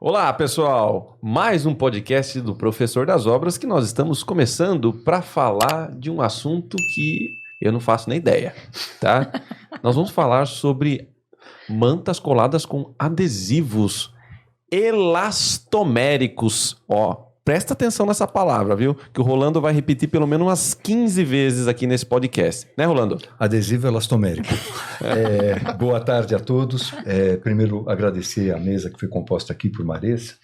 Olá, pessoal! Mais um podcast do Professor das Obras que nós estamos começando para falar de um assunto que eu não faço nem ideia, tá? Nós vamos falar sobre mantas coladas com adesivos elastoméricos. Ó, presta atenção nessa palavra, viu? Que o Rolando vai repetir pelo menos umas 15 vezes aqui nesse podcast. Né, Rolando? Adesivo elastomérico. Boa tarde a todos. Primeiro, agradecer a mesa que foi composta aqui por Maressa,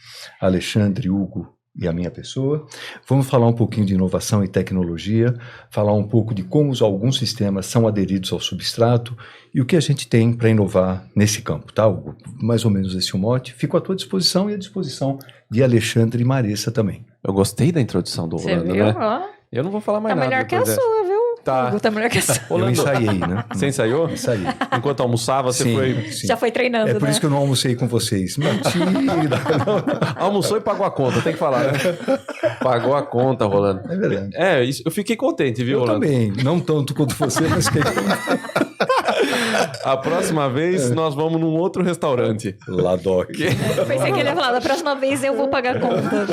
Alexandre, Hugo e a minha pessoa. Vamos falar um pouquinho de inovação e tecnologia, falar um pouco de como alguns sistemas são aderidos ao substrato e o que a gente tem para inovar nesse campo, tá, Hugo? Mais ou menos esse o mote. Fico à tua disposição e à disposição de Alexandre e Maressa também. Eu gostei da introdução do Rolando, Você viu? né? Ó, Eu não vou falar mais tá nada. melhor que a depois dessa. sua, viu? Tá. Hugo, tá melhor que a sua. Eu ensaiei, né? Você ensaiou? Ensaiei. Enquanto almoçava, você Sim, foi... sim. Já foi treinando, É por né? isso que eu não almocei com vocês. Mentira! Almoçou e pagou a conta, tem que falar, né? Pagou a conta, Rolando. É verdade. Isso, eu fiquei contente, viu, Eu Rolando? também. Não tanto quanto você, mas fiquei A próxima vez nós vamos num outro restaurante. Ladoc. Eu pensei que ele ia falar, da próxima vez eu vou pagar a conta.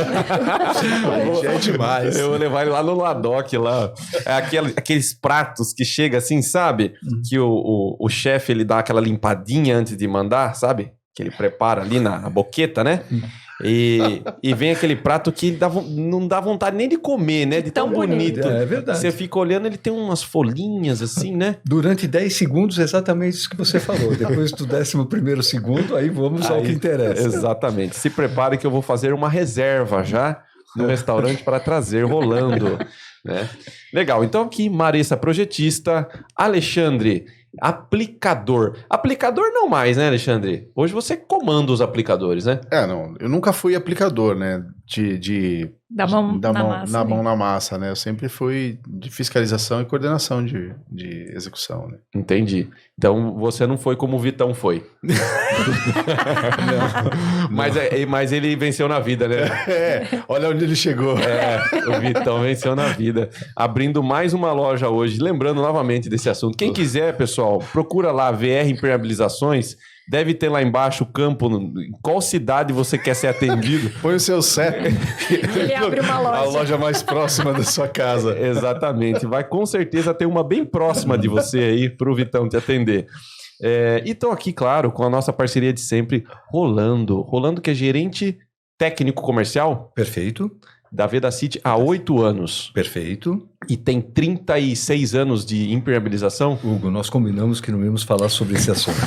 É demais. Eu vou levar ele lá no Ladoc, lá. É aqueles pratos que chega assim, sabe? Que o chefe, ele dá aquela limpadinha antes de mandar, sabe? Que ele prepara ali na boqueta, né? E vem aquele prato que não dá vontade nem de comer, né? De tão bonito. É verdade. Você fica olhando, ele tem umas folhinhas assim, né? Durante 10 segundos, exatamente isso que você falou. Depois do 11º segundo, aí vamos ao que interessa. Exatamente. Se prepare que eu vou fazer uma reserva já no restaurante para trazer Rolando, né? Legal. Então aqui, Maressa, projetista, Alexandre, aplicador. Aplicador não mais, né, Alexandre? Hoje você comanda os aplicadores, né? Não, eu nunca fui aplicador, né, Da mão na massa. na mão na massa, né, eu sempre fui de fiscalização e coordenação de execução, né. Entendi. Então você não foi como o Vitão foi. Mas ele venceu na vida, né? Olha onde ele chegou. O Vitão venceu na vida. Abrindo mais uma loja hoje. Lembrando novamente desse assunto. Quem quiser, pessoal, procura lá VR Impermeabilizações. Deve ter lá embaixo o campo. Em qual cidade você quer ser atendido? Põe o seu CEP. Ele abre uma loja. A loja mais próxima da sua casa. Exatamente. Vai com certeza ter uma bem próxima de você aí para o Vitão te atender. E estão aqui, claro, com a nossa parceria de sempre, Rolando. Rolando, que é gerente técnico comercial Perfeito. da Vedacity há 8 anos. Perfeito. E tem 36 anos de impermeabilização. Hugo, nós combinamos que não íamos falar sobre esse assunto.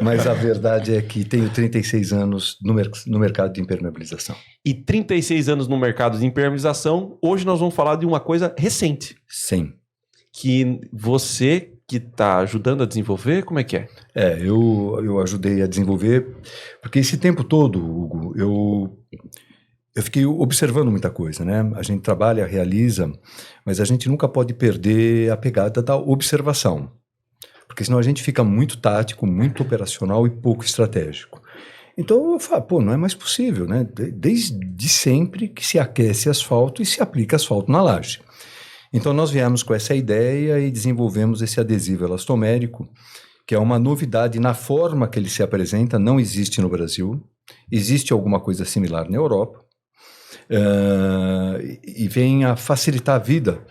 Mas a verdade é que tenho 36 anos no mercado de impermeabilização. E 36 anos no mercado de impermeabilização. Hoje nós vamos falar de uma coisa recente. Sim. Que você que está ajudando a desenvolver, como é que é? Eu ajudei a desenvolver, porque esse tempo todo, Hugo, eu fiquei observando muita coisa, né? A gente trabalha, realiza, mas a gente nunca pode perder a pegada da observação, porque senão a gente fica muito tático, muito operacional e pouco estratégico. Então eu falo, não é mais possível, né? Desde sempre que se aquece asfalto e se aplica asfalto na laje. Então nós viemos com essa ideia e desenvolvemos esse adesivo elastomérico, que é uma novidade na forma que ele se apresenta, não existe no Brasil, existe alguma coisa similar na Europa, e vem a facilitar a vida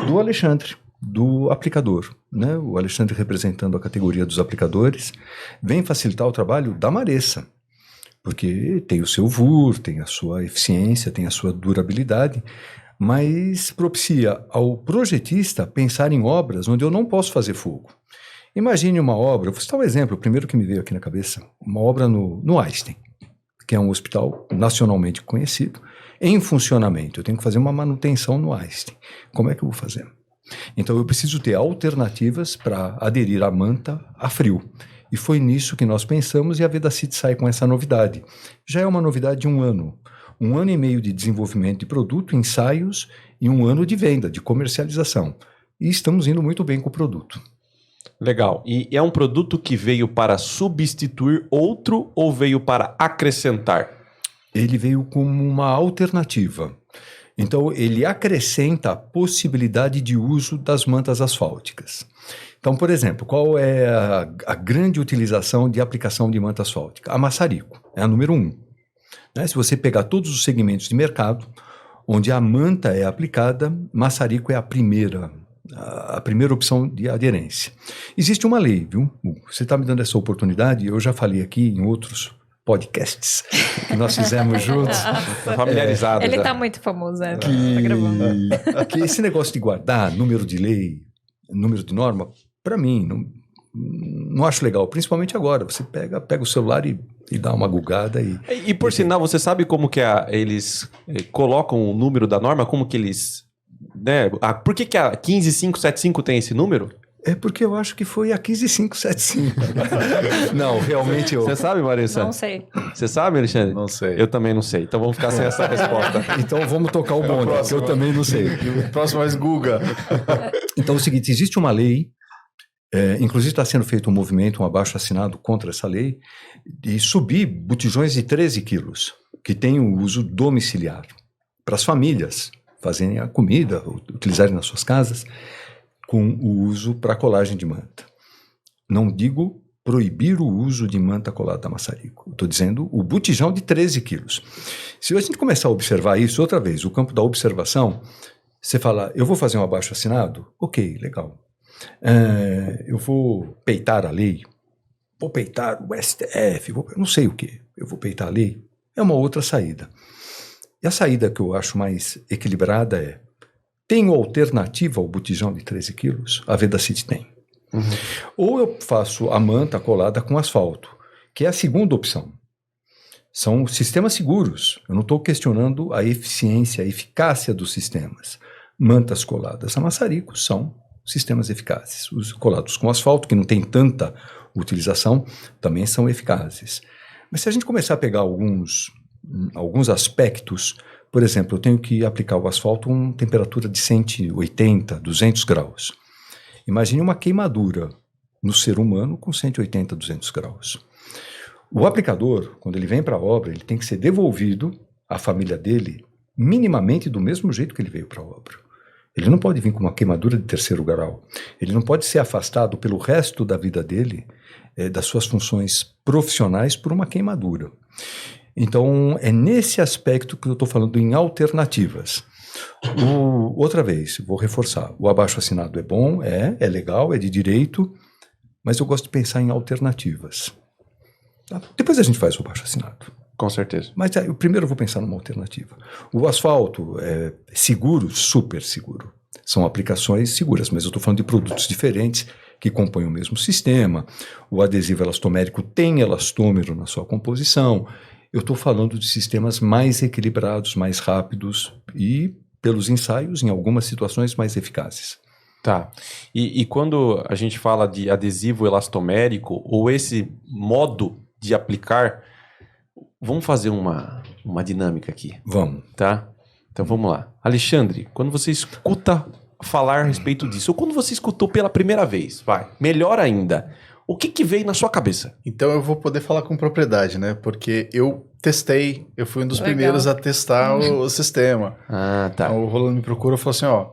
do Alexandre, do aplicador, né? O Alexandre representando a categoria dos aplicadores, vem facilitar o trabalho da Maressa, porque tem o seu VUR, tem a sua eficiência, tem a sua durabilidade, mas propicia ao projetista pensar em obras onde eu não posso fazer fogo. Imagine uma obra, vou citar um exemplo, o primeiro que me veio aqui na cabeça, uma obra no Einstein, que é um hospital nacionalmente conhecido, em funcionamento. Eu tenho que fazer uma manutenção no Einstein. Como é que eu vou fazer? Então eu preciso ter alternativas para aderir a manta a frio. E foi nisso que nós pensamos e a Vedacity sai com essa novidade. Já é uma novidade de 1 ano. 1 ano e meio de desenvolvimento de produto, ensaios e 1 ano de venda, de comercialização. E estamos indo muito bem com o produto. Legal. E é um produto que veio para substituir outro ou veio para acrescentar? Ele veio como uma alternativa. Então, ele acrescenta a possibilidade de uso das mantas asfálticas. Então, por exemplo, qual é a grande utilização de aplicação de manta asfáltica? A maçarico, é a número 1. né? Se você pegar todos os segmentos de mercado, onde a manta é aplicada, maçarico é a primeira opção de aderência. Existe uma lei, viu? Você está me dando essa oportunidade, eu já falei aqui em outros podcasts que nós fizemos juntos. Familiarizado. Ele já. tá muito famoso, né? Tá gravando. Que esse negócio de guardar número de lei, número de norma, para mim, não acho legal. Principalmente agora. Você pega o celular e dá uma gugada e... E por sinal, você sabe como que eles colocam o número da norma? Como que eles... Né? Por que a 15575 tem esse número? É porque eu acho que foi a 15575. Não, realmente eu... Você sabe, Marissa? Não sei. Você sabe, Alexandre? Não sei. Eu também não sei. Então vamos ficar sem essa resposta. Então vamos tocar o bonde, porque eu também não sei. O próximo mais Guga. Então é o seguinte, existe uma lei, inclusive está sendo feito um movimento, um abaixo-assinado contra essa lei, de subir botijões de 13 quilos, que tem o uso domiciliar, para as famílias fazerem a comida, utilizarem nas suas casas, com o uso para colagem de manta. Não digo proibir o uso de manta colada a maçarico. Estou dizendo o botijão de 13 quilos. Se a gente começar a observar isso, outra vez, o campo da observação, você fala, eu vou fazer um abaixo-assinado? Ok, legal. Eu vou peitar a lei? Vou peitar o STF? Não sei o que. Eu vou peitar a lei? É uma outra saída. E a saída que eu acho mais equilibrada é: tenho alternativa ao botijão de 13 quilos? A Vedacity tem. Uhum. Ou eu faço a manta colada com asfalto, que é a segunda opção. São sistemas seguros. Eu não estou questionando a eficiência, a eficácia dos sistemas. Mantas coladas a maçarico são sistemas eficazes. Os colados com asfalto, que não tem tanta utilização, também são eficazes. Mas se a gente começar a pegar alguns aspectos, por exemplo, eu tenho que aplicar o asfalto com temperatura de 180, 200 graus. Imagine uma queimadura no ser humano com 180, 200 graus. O aplicador, quando ele vem para a obra, ele tem que ser devolvido à família dele minimamente do mesmo jeito que ele veio para a obra. Ele não pode vir com uma queimadura de 3º grau. Ele não pode ser afastado pelo resto da vida dele, das suas funções profissionais, por uma queimadura. Então, é nesse aspecto que eu estou falando em alternativas. Outra vez, vou reforçar, o abaixo-assinado é bom, é legal, é de direito, mas eu gosto de pensar em alternativas. Tá? Depois a gente faz o abaixo-assinado. Com certeza. Mas primeiro eu vou pensar numa alternativa. O asfalto é seguro, super seguro. São aplicações seguras, mas eu estou falando de produtos diferentes que compõem o mesmo sistema. O adesivo elastomérico tem elastômero na sua composição. Eu estou falando de sistemas mais equilibrados, mais rápidos e, pelos ensaios, em algumas situações, mais eficazes. Tá. E quando a gente fala de adesivo elastomérico, ou esse modo de aplicar, vamos fazer uma dinâmica aqui. Vamos. Tá? Então vamos lá. Alexandre, quando você escuta falar a respeito disso, ou quando você escutou pela primeira vez, melhor ainda, o que veio na sua cabeça? Então eu vou poder falar com propriedade, né? Porque eu testei, eu fui um dos primeiros a testar o sistema. Ah, tá. Então, o Rolando me procura e falou assim, ó,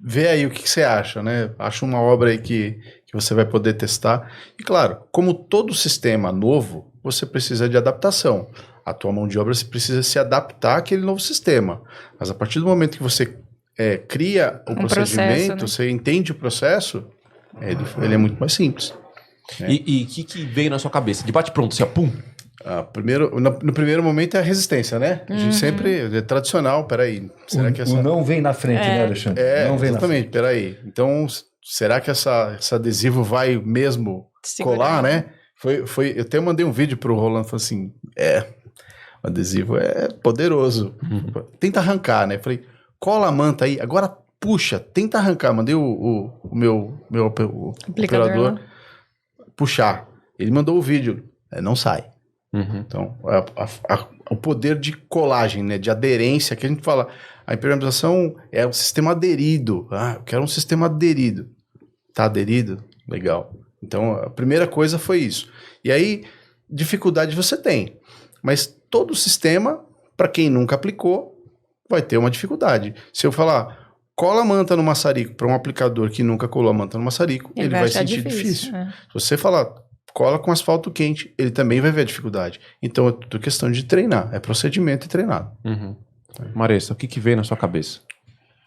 vê aí o que você acha, né? Acha uma obra aí que você vai poder testar. E claro, como todo sistema novo, você precisa de adaptação. A tua mão de obra você precisa se adaptar àquele novo sistema. Mas a partir do momento que você cria o procedimento, né? Você entende o processo, ele é muito mais simples. E o que veio na sua cabeça? De bate-pronto, assim, ó, pum. No primeiro momento é a resistência, né? A gente sempre é tradicional, peraí. Será que o não vem na frente, né, Alexandre? Não vem exatamente, na frente. Peraí. Então, será que esse adesivo vai mesmo colar, né? Eu até mandei um vídeo pro Rolando, falei assim, o adesivo é poderoso. Tenta arrancar, né? Falei, cola a manta aí, agora puxa, tenta arrancar. Mandei o meu operador puxar. Ele mandou o vídeo, não sai. Então, o poder de colagem, né, de aderência, que a gente fala, a impermeabilização é um sistema aderido. Eu quero um sistema aderido. Tá aderido? Legal. Então, a primeira coisa foi isso. E aí, dificuldade você tem. Mas todo sistema, para quem nunca aplicou, vai ter uma dificuldade. Se eu falar, cola a manta no maçarico para um aplicador que nunca colou a manta no maçarico, ele vai sentir difícil. Se você falar, cola com asfalto quente, ele também vai ver a dificuldade. Então é tudo questão de treinar, é procedimento e treinado. Maressa, o que veio na sua cabeça?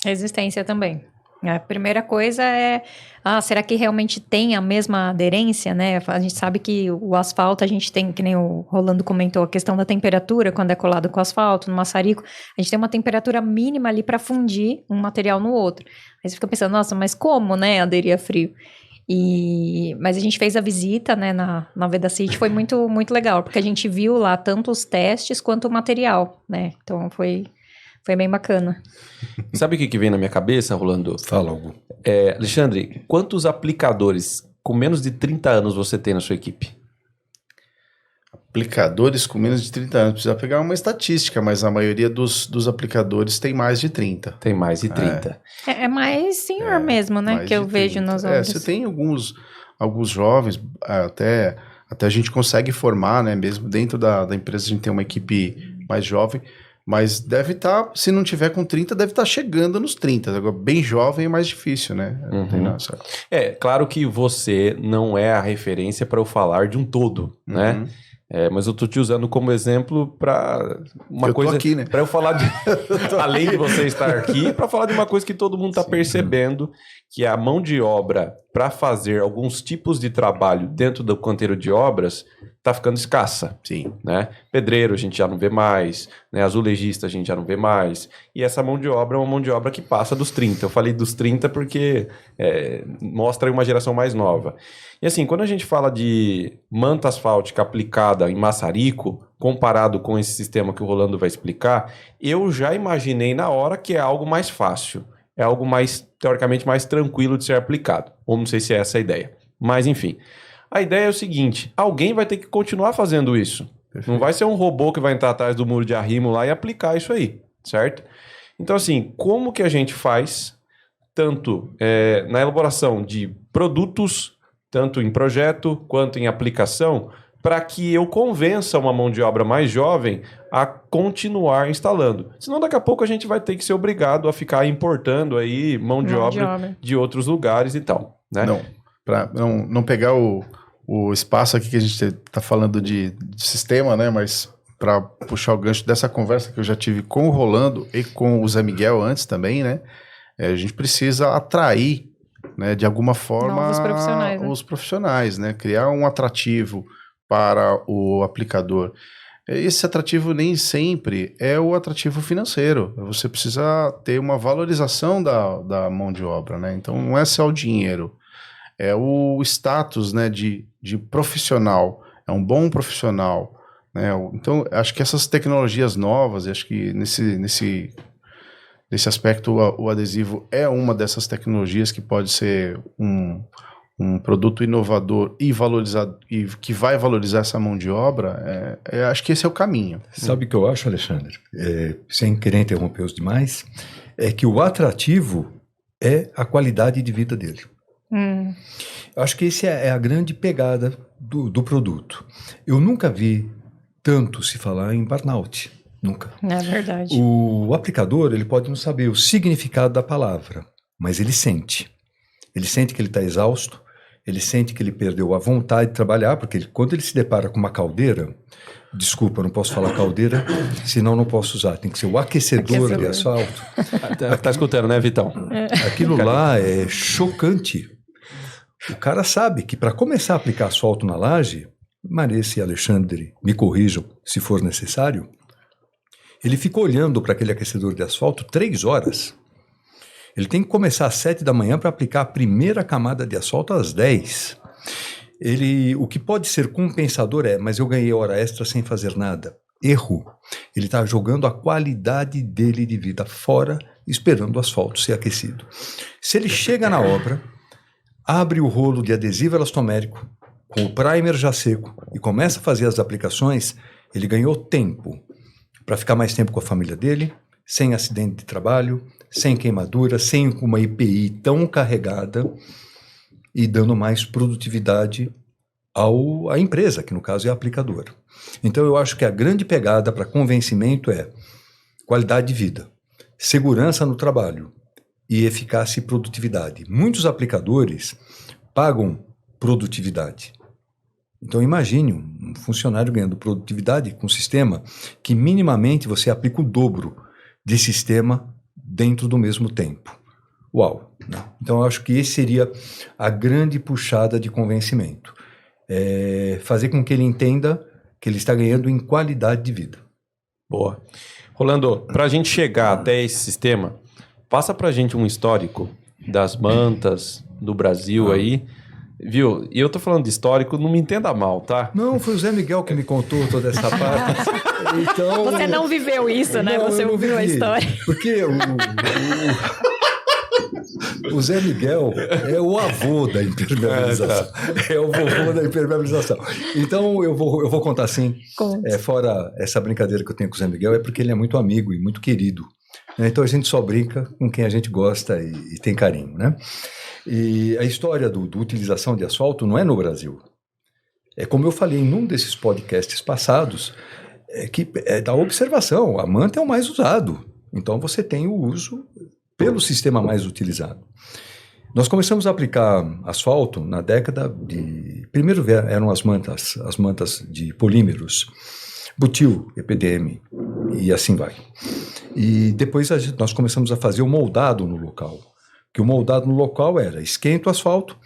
Resistência também. A primeira coisa é, será que realmente tem a mesma aderência, né? A gente sabe que o asfalto, a gente tem, que nem o Rolando comentou, a questão da temperatura, quando é colado com asfalto, no maçarico, a gente tem uma temperatura mínima ali para fundir um material no outro. Aí você fica pensando, nossa, mas como, né, aderir a frio? Mas a gente fez a visita, né, na Vedacity, foi muito, muito legal, porque a gente viu lá tanto os testes quanto o material, né? Então foi bem bacana. Sabe o que vem na minha cabeça, Rolando? Fala, Hugo. Alexandre, quantos aplicadores com menos de 30 anos você tem na sua equipe? Aplicadores com menos de 30 anos. Precisa pegar uma estatística, mas a maioria dos aplicadores tem mais de 30. Tem mais de 30. É mais senhor mesmo, né? Que eu vejo nas obras. Você tem alguns jovens, até a gente consegue formar, né? Mesmo dentro da empresa a gente tem uma equipe mais jovem, mas deve estar, se não tiver com 30, deve estar chegando nos 30. Agora, bem jovem é mais difícil, né? Não tem nada, certo? Claro que você não é a referência para eu falar de um todo, né? Mas eu tô te usando como exemplo para uma coisa aqui, né? Para eu falar de além de você estar aqui, para falar de uma coisa que todo mundo está percebendo, que a mão de obra para fazer alguns tipos de trabalho dentro do canteiro de obras está ficando escassa. Sim. Né? Pedreiro a gente já não vê mais, né? Azulejista a gente já não vê mais. E essa mão de obra é uma mão de obra que passa dos 30. Eu falei dos 30 porque mostra uma geração mais nova. E assim, quando a gente fala de manta asfáltica aplicada em maçarico, comparado com esse sistema que o Rolando vai explicar, eu já imaginei na hora que é algo mais fácil. É algo mais, teoricamente, mais tranquilo de ser aplicado. Ou não sei se é essa a ideia. Mas, enfim. A ideia é o seguinte, alguém vai ter que continuar fazendo isso. Perfeito. Não vai ser um robô que vai entrar atrás do muro de arrimo lá e aplicar isso aí, certo? Então, assim, como que a gente faz, tanto na elaboração de produtos, tanto em projeto quanto em aplicação, para que eu convença uma mão de obra mais jovem a continuar instalando. Senão daqui a pouco a gente vai ter que ser obrigado a ficar importando aí mão de obra de outros lugares e tal, né? Não, para não pegar o espaço aqui que a gente está falando de sistema, né? Mas para puxar o gancho dessa conversa que eu já tive com o Rolando e com o Zé Miguel antes também, né? A gente precisa atrair, né, de alguma forma os profissionais, né? Criar um atrativo para o aplicador. Esse atrativo nem sempre é o atrativo financeiro. Você precisa ter uma valorização da mão de obra, né? Então não é só o dinheiro, é o status, né, de profissional, é um bom profissional, né? Então acho que essas tecnologias novas, acho que nesse aspecto o adesivo é uma dessas tecnologias que pode ser um produto inovador e valorizado, e que vai valorizar essa mão de obra. Acho que esse é o caminho. Sabe o que eu acho, Alexandre? Sem querer interromper os demais, é que o atrativo é a qualidade de vida dele. Acho que essa é a grande pegada do produto. Eu nunca vi tanto se falar em burnout. Nunca. É verdade. O aplicador, ele pode não saber o significado da palavra, mas ele sente. Ele sente que ele está exausto, ele sente que ele perdeu a vontade de trabalhar, porque quando ele se depara com uma caldeira, desculpa, não posso falar caldeira, senão não posso usar, tem que ser o aquecedor de asfalto. Tá escutando, né, Vitão? Aquilo lá é chocante. O cara sabe que para começar a aplicar asfalto na laje, Maressa e Alexandre me corrijam se for necessário, ele fica olhando para aquele aquecedor de asfalto 3 horas. Ele tem que começar às 7 da manhã para aplicar a primeira camada de asfalto às 10. O que pode ser compensador mas eu ganhei hora extra sem fazer nada. Erro. Ele está jogando a qualidade dele de vida fora, esperando o asfalto ser aquecido. Se ele chega na obra, abre o rolo de adesivo elastomérico, com o primer já seco, e começa a fazer as aplicações, ele ganhou tempo para ficar mais tempo com a família dele, sem acidente de trabalho, sem queimadura, sem uma EPI tão carregada e dando mais produtividade à empresa, que no caso é a aplicadora. Então eu acho que a grande pegada para convencimento é qualidade de vida, segurança no trabalho e eficácia e produtividade. Muitos aplicadores pagam produtividade. Então imagine um funcionário ganhando produtividade com um sistema que minimamente você aplica o dobro de sistema dentro do mesmo tempo. Uau! Né? Então eu acho que esse seria a grande puxada de convencimento. Fazer com que ele entenda que ele está ganhando em qualidade de vida. Boa. Rolando, para a gente chegar até esse sistema, passa para a gente um histórico das mantas do Brasil aí, viu? E eu tô falando de histórico, não me entenda mal, tá? Não, foi o Zé Miguel que me contou toda essa parte. Então, você não viveu isso, né? Você ouviu a história. Porque o Zé Miguel é o avô da impermeabilização. É o vovô da impermeabilização. Então, eu vou contar assim. Fora essa brincadeira que eu tenho com o Zé Miguel, é porque ele é muito amigo e muito querido. Então, a gente só brinca com quem a gente gosta e tem carinho, né? E a história do utilização de asfalto não é no Brasil. É como eu falei em um desses podcasts passados, que é da observação. A manta é o mais usado. Então, você tem o uso pelo sistema mais utilizado. Nós começamos a aplicar asfalto na década de... Primeiro eram as mantas de polímeros, butil, EPDM, e assim vai. E depois nós começamos a fazer o moldado no local. Que o moldado no local era esquenta o asfalto,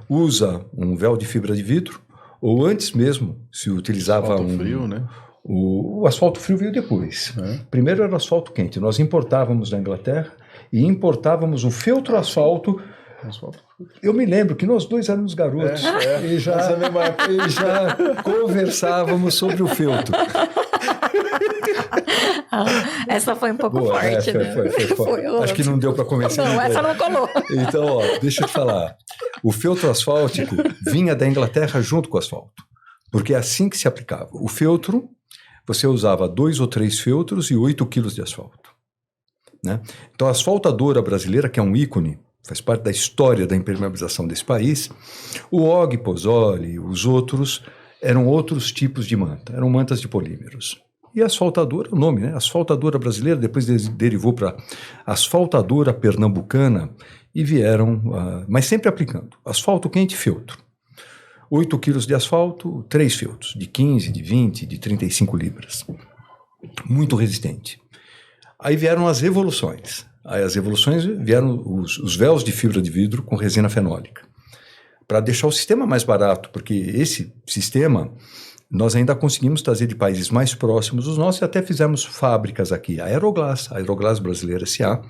usa um véu de fibra de vidro, ou antes mesmo se utilizava asfalto frio, né? O asfalto frio veio depois. Primeiro era o asfalto quente. Nós importávamos da Inglaterra e importávamos o feltro asfalto. Eu me lembro que nós dois éramos garotos e já conversávamos sobre o feltro. Essa foi um pouco forte, né? Foi. Acho que não deu para convencer. Não, essa não colou. Então, deixa eu te falar. O feltro asfáltico vinha da Inglaterra junto com o asfalto, porque é assim que se aplicava. O feltro, você usava 2 ou 3 feltros e 8 quilos de asfalto. Né? Então, a asfaltadora brasileira, que é um ícone, faz parte da história da impermeabilização desse país, o Og Pozzoli, os outros, eram outros tipos de manta, eram mantas de polímeros. E a asfaltadora, o nome, né? Asfaltadora brasileira, depois derivou para asfaltadora pernambucana e vieram, mas sempre aplicando, asfalto quente e feltro. 8 quilos de asfalto, 3 feltros, de 15, de 20, de 35 libras. Muito resistente. Aí vieram as evoluções. Aí as evoluções vieram os véus de fibra de vidro com resina fenólica. Para deixar o sistema mais barato, porque esse sistema nós ainda conseguimos trazer de países mais próximos dos nossos e até fizemos fábricas aqui. A Aeroglass Brasileira S.A.,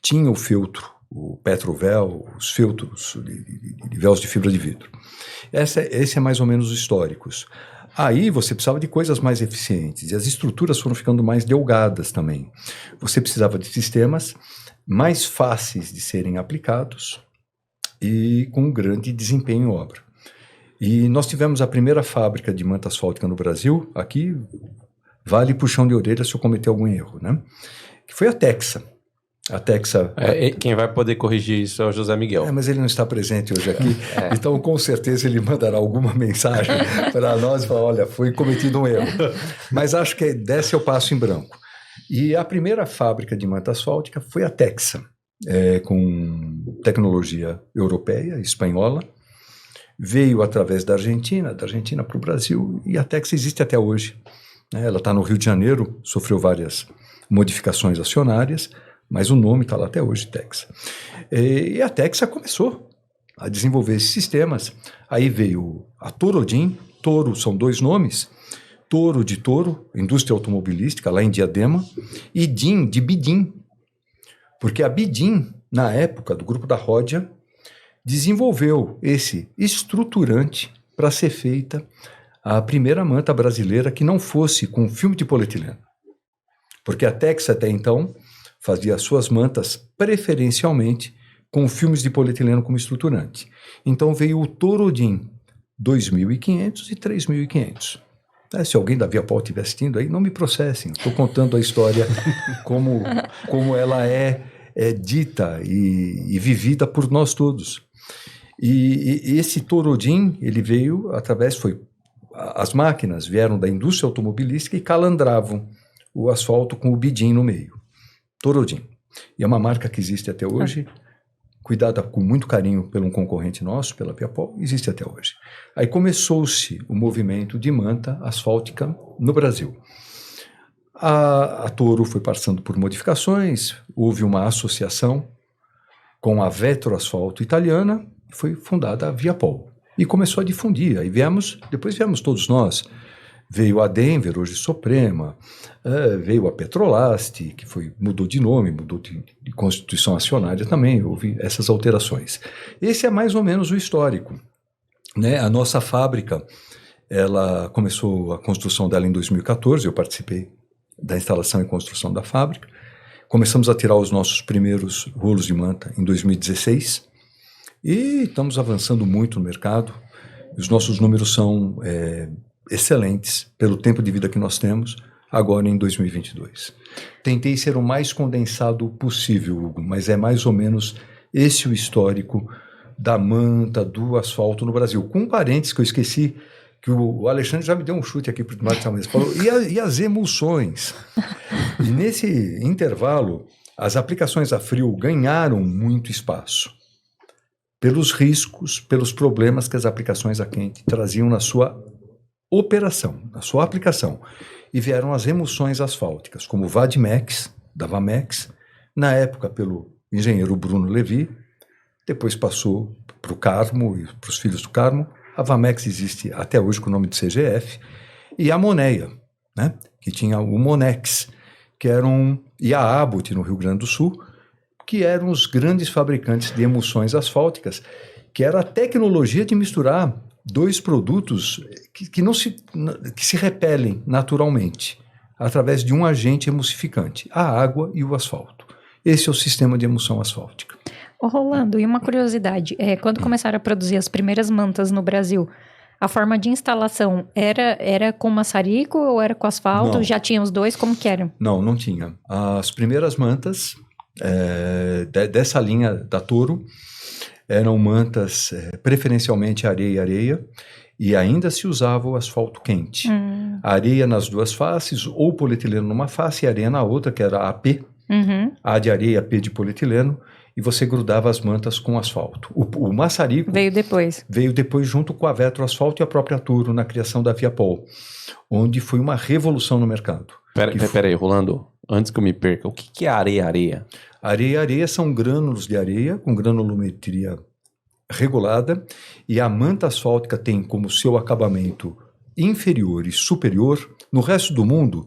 tinha o feltro, o Petrovel, os feltros de véus de fibra de vidro. Esse é mais ou menos os históricos. Aí você precisava de coisas mais eficientes e as estruturas foram ficando mais delgadas também. Você precisava de sistemas mais fáceis de serem aplicados e com grande desempenho em obra. E nós tivemos a primeira fábrica de manta asfáltica no Brasil, aqui vale puxão de orelha se eu cometer algum erro, né? Que foi a Texa. A Texa... Quem vai poder corrigir isso é o José Miguel. Mas ele não está presente hoje aqui, então com certeza ele mandará alguma mensagem para nós e falar, olha, foi cometido um erro. Mas acho que desse eu passo em branco. E a primeira fábrica de manta asfáltica foi a Texa, com tecnologia europeia, espanhola, veio através da Argentina para o Brasil, e a Texa existe até hoje. Ela está no Rio de Janeiro, sofreu várias modificações acionárias, mas o nome está lá até hoje, Texa. E a Texa começou a desenvolver esses sistemas. Aí veio a Torodin, Toro são 2 nomes, Toro de Toro, indústria automobilística, lá em Diadema, e DIN de Bidim, porque a Bidim, na época do grupo da Ródia, desenvolveu esse estruturante para ser feita a primeira manta brasileira que não fosse com filme de polietileno. Porque a Texa até então fazia suas mantas preferencialmente com filmes de polietileno como estruturante. Então veio o Torodin 2500 e 3500. Se alguém da Viapol estiver assistindo aí, não me processem. Estou contando a história como ela é dita e vivida por nós todos. E esse Torodin, ele veio as máquinas vieram da indústria automobilística e calandravam o asfalto com o bidim no meio. Torodin. E é uma marca que existe até hoje, cuidada com muito carinho por um concorrente nosso, pela Viapol, existe até hoje. Aí começou-se o movimento de manta asfáltica no Brasil. A Toro foi passando por modificações, houve uma associação com a Vetroasfalto italiana, foi fundada a Viapol e começou a difundir. Aí depois viemos todos nós. Veio a Denver, hoje Suprema, veio a Petrolast, que mudou de nome, mudou de constituição acionária também, houve essas alterações. Esse é mais ou menos o histórico, né? A nossa fábrica, ela começou a construção dela em 2014, eu participei da instalação e construção da fábrica. Começamos a tirar os nossos primeiros rolos de manta em 2016 e estamos avançando muito no mercado. Os nossos números são excelentes pelo tempo de vida que nós temos agora em 2022. Tentei ser o mais condensado possível, Hugo, mas é mais ou menos esse o histórico da manta, do asfalto no Brasil. Com um parênteses que eu esqueci, que o Alexandre já me deu um chute aqui para o Marcos Almeida, falou, e as emulsões? E nesse intervalo, as aplicações a frio ganharam muito espaço, pelos riscos, pelos problemas que as aplicações a quente traziam na sua operação, na sua aplicação. E vieram as emulsões asfálticas, como o Vadimex, da Vamex, na época pelo engenheiro Bruno Levi, depois passou para o Carmo e para os filhos do Carmo. A Vamex existe até hoje com o nome de CGF, e a Moneia, né, que tinha o Monex, e a Abbott no Rio Grande do Sul, que eram os grandes fabricantes de emulsões asfálticas, que era a tecnologia de misturar dois produtos que se repelem naturalmente, através de um agente emulsificante, a água e o asfalto. Esse é o sistema de emulsão asfáltica. Ô Rolando, e uma curiosidade, quando começaram a produzir as primeiras mantas no Brasil, a forma de instalação era com maçarico ou era com asfalto? Não. Já tinha os dois? Como que eram? Não tinha. As primeiras mantas dessa linha da Toro eram mantas preferencialmente areia, e ainda se usava o asfalto quente. Areia nas duas faces, ou polietileno numa face e areia na outra, que era a AP, A de areia, P de polietileno, e você grudava as mantas com asfalto. O maçarico veio depois junto com a Vetroasfalto e a própria Toro na criação da Viapol, onde foi uma revolução no mercado. Peraí, Rolando, antes que eu me perca, o que é areia? Areia são grânulos de areia com granulometria regulada, e a manta asfáltica tem como seu acabamento inferior e superior. No resto do mundo,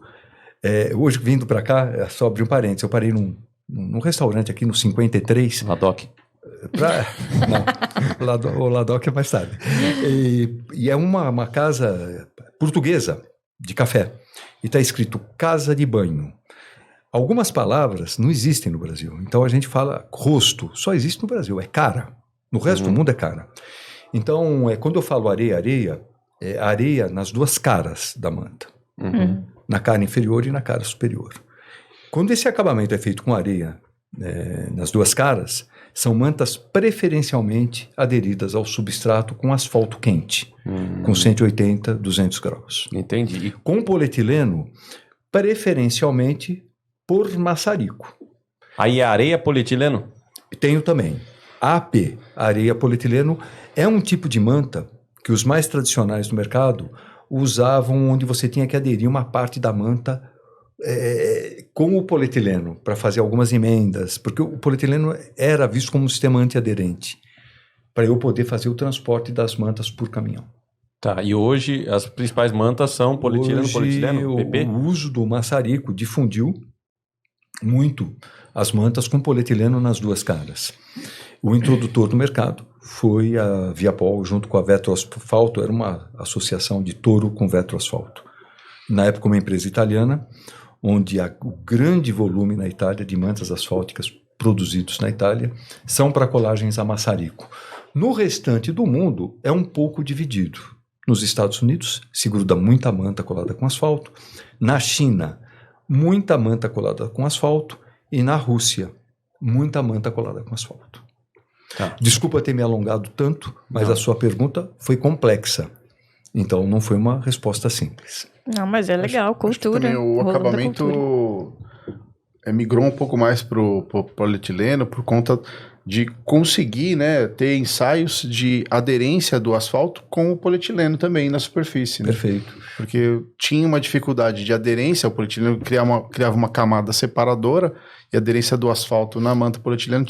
hoje vindo para cá, só abrir um parênteses, eu parei num restaurante aqui no 53. Ladok. Não, o Ladok é mais tarde. E é uma casa portuguesa de café. E está escrito casa de banho. Algumas palavras não existem no Brasil. Então a gente fala rosto, só existe no Brasil, é cara. No resto do mundo é cara. Então, quando eu falo areia, é areia nas duas caras da manta. Na cara inferior e na cara superior. Quando esse acabamento é feito com areia nas duas caras, são mantas preferencialmente aderidas ao substrato com asfalto quente, com 180, 200 graus. Entendi. Com polietileno, preferencialmente por maçarico. Aí areia, polietileno? Tenho também. AP, areia polietileno, é um tipo de manta que os mais tradicionais do mercado usavam, onde você tinha que aderir uma parte da manta com o polietileno, para fazer algumas emendas, porque o polietileno era visto como um sistema antiaderente, para eu poder fazer o transporte das mantas por caminhão. Tá, e hoje as principais mantas são polietileno, PP? O uso do maçarico difundiu muito as mantas com polietileno nas duas caras. O introdutor no mercado foi a Viapol, junto com a Vetroasfalto, era uma associação de Toro com Vetroasfalto. Na época, uma empresa italiana, onde o grande volume na Itália de mantas asfálticas produzidos na Itália são para colagens a maçarico. No restante do mundo, é um pouco dividido. Nos Estados Unidos, se gruda muita manta colada com asfalto. Na China, muita manta colada com asfalto. E na Rússia, muita manta colada com asfalto. Tá. Desculpa ter me alongado tanto, mas a sua pergunta foi complexa. Então, não foi uma resposta simples. Não, mas é legal, cultura. Acho que também o acabamento migrou um pouco mais para o polietileno por conta de conseguir, né, ter ensaios de aderência do asfalto com o polietileno também na superfície. Né? Perfeito. Porque tinha uma dificuldade de aderência, o polietileno criava uma camada separadora e a aderência do asfalto na manta polietileno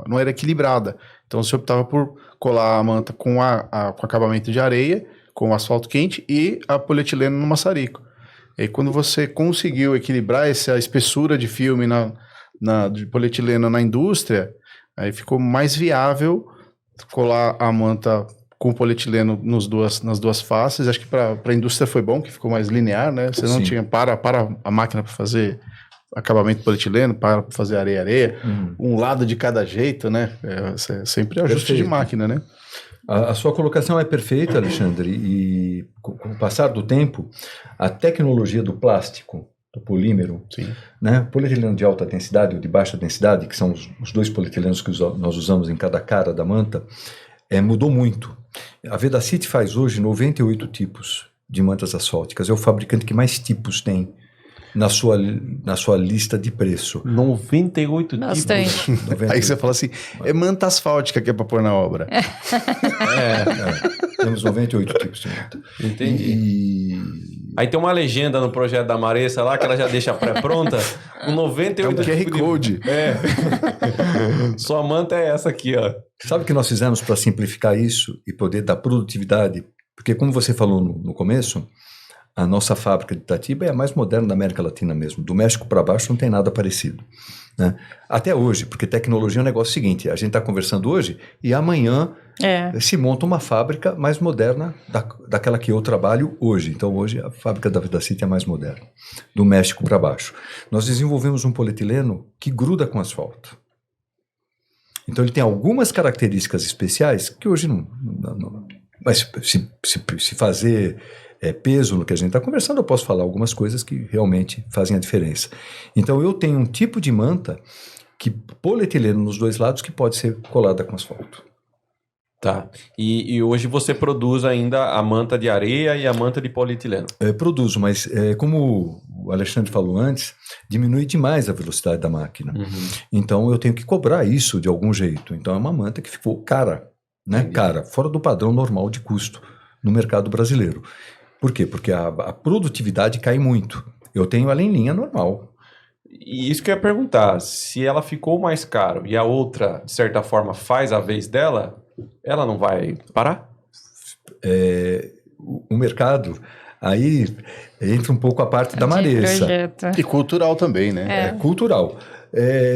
não era equilibrada. Então você optava por colar a manta com acabamento de areia, com o asfalto quente e a polietileno no maçarico. E aí, quando você conseguiu equilibrar essa espessura de filme de polietileno na indústria, aí ficou mais viável colar a manta com polietileno nas duas faces. Acho que para a indústria foi bom, que ficou mais linear, né? Você não tinha para a máquina para fazer acabamento polietileno, para fazer areia, um lado de cada jeito, né? Sempre ajuste de máquina, né? A sua colocação é perfeita, Alexandre, e com o passar do tempo, a tecnologia do plástico, do polímero, né, polietileno de alta densidade ou de baixa densidade, que são os dois polietilenos que nós usamos em cada cara da manta, mudou muito. A Vedacity faz hoje 98 tipos de mantas asfálticas, é o fabricante que mais tipos tem na sua lista de preço. 98 Bastante. tipos. 98. Aí você fala assim, é manta asfáltica que é para pôr na obra. Temos 98 tipos de manta. Entendi. Aí tem uma legenda no projeto da Maressa lá, que ela já deixa pré-pronta, com 98 QR Code. Sua manta é essa aqui, ó. Sabe o que nós fizemos para simplificar isso e poder dar produtividade? Porque como você falou no começo, a nossa fábrica de Itatiba é a mais moderna da América Latina mesmo. Do México para baixo não tem nada parecido. Né? Até hoje, porque tecnologia é um negócio seguinte, a gente está conversando hoje e amanhã se monta uma fábrica mais moderna daquela que eu trabalho hoje. Então hoje a fábrica da Vedacity é mais moderna, do México para baixo. Nós desenvolvemos um polietileno que gruda com asfalto. Então ele tem algumas características especiais que hoje não mas se fazer peso no que a gente está conversando, eu posso falar algumas coisas que realmente fazem a diferença. Então eu tenho um tipo de manta polietileno nos dois lados que pode ser colada com asfalto. Tá. E hoje você produz ainda a manta de areia e a manta de polietileno? Produzo, mas como o Alexandre falou antes, diminui demais a velocidade da máquina. Então eu tenho que cobrar isso de algum jeito. Então é uma manta que ficou cara, né? Cara, fora do padrão normal de custo no mercado brasileiro. Por quê? Porque a produtividade cai muito. Eu tenho ela em linha normal. E isso que eu ia perguntar, se ela ficou mais caro e a outra, de certa forma, faz a vez dela, ela não vai parar? O mercado, aí entra um pouco a parte da Maressa. E cultural também, né? É cultural.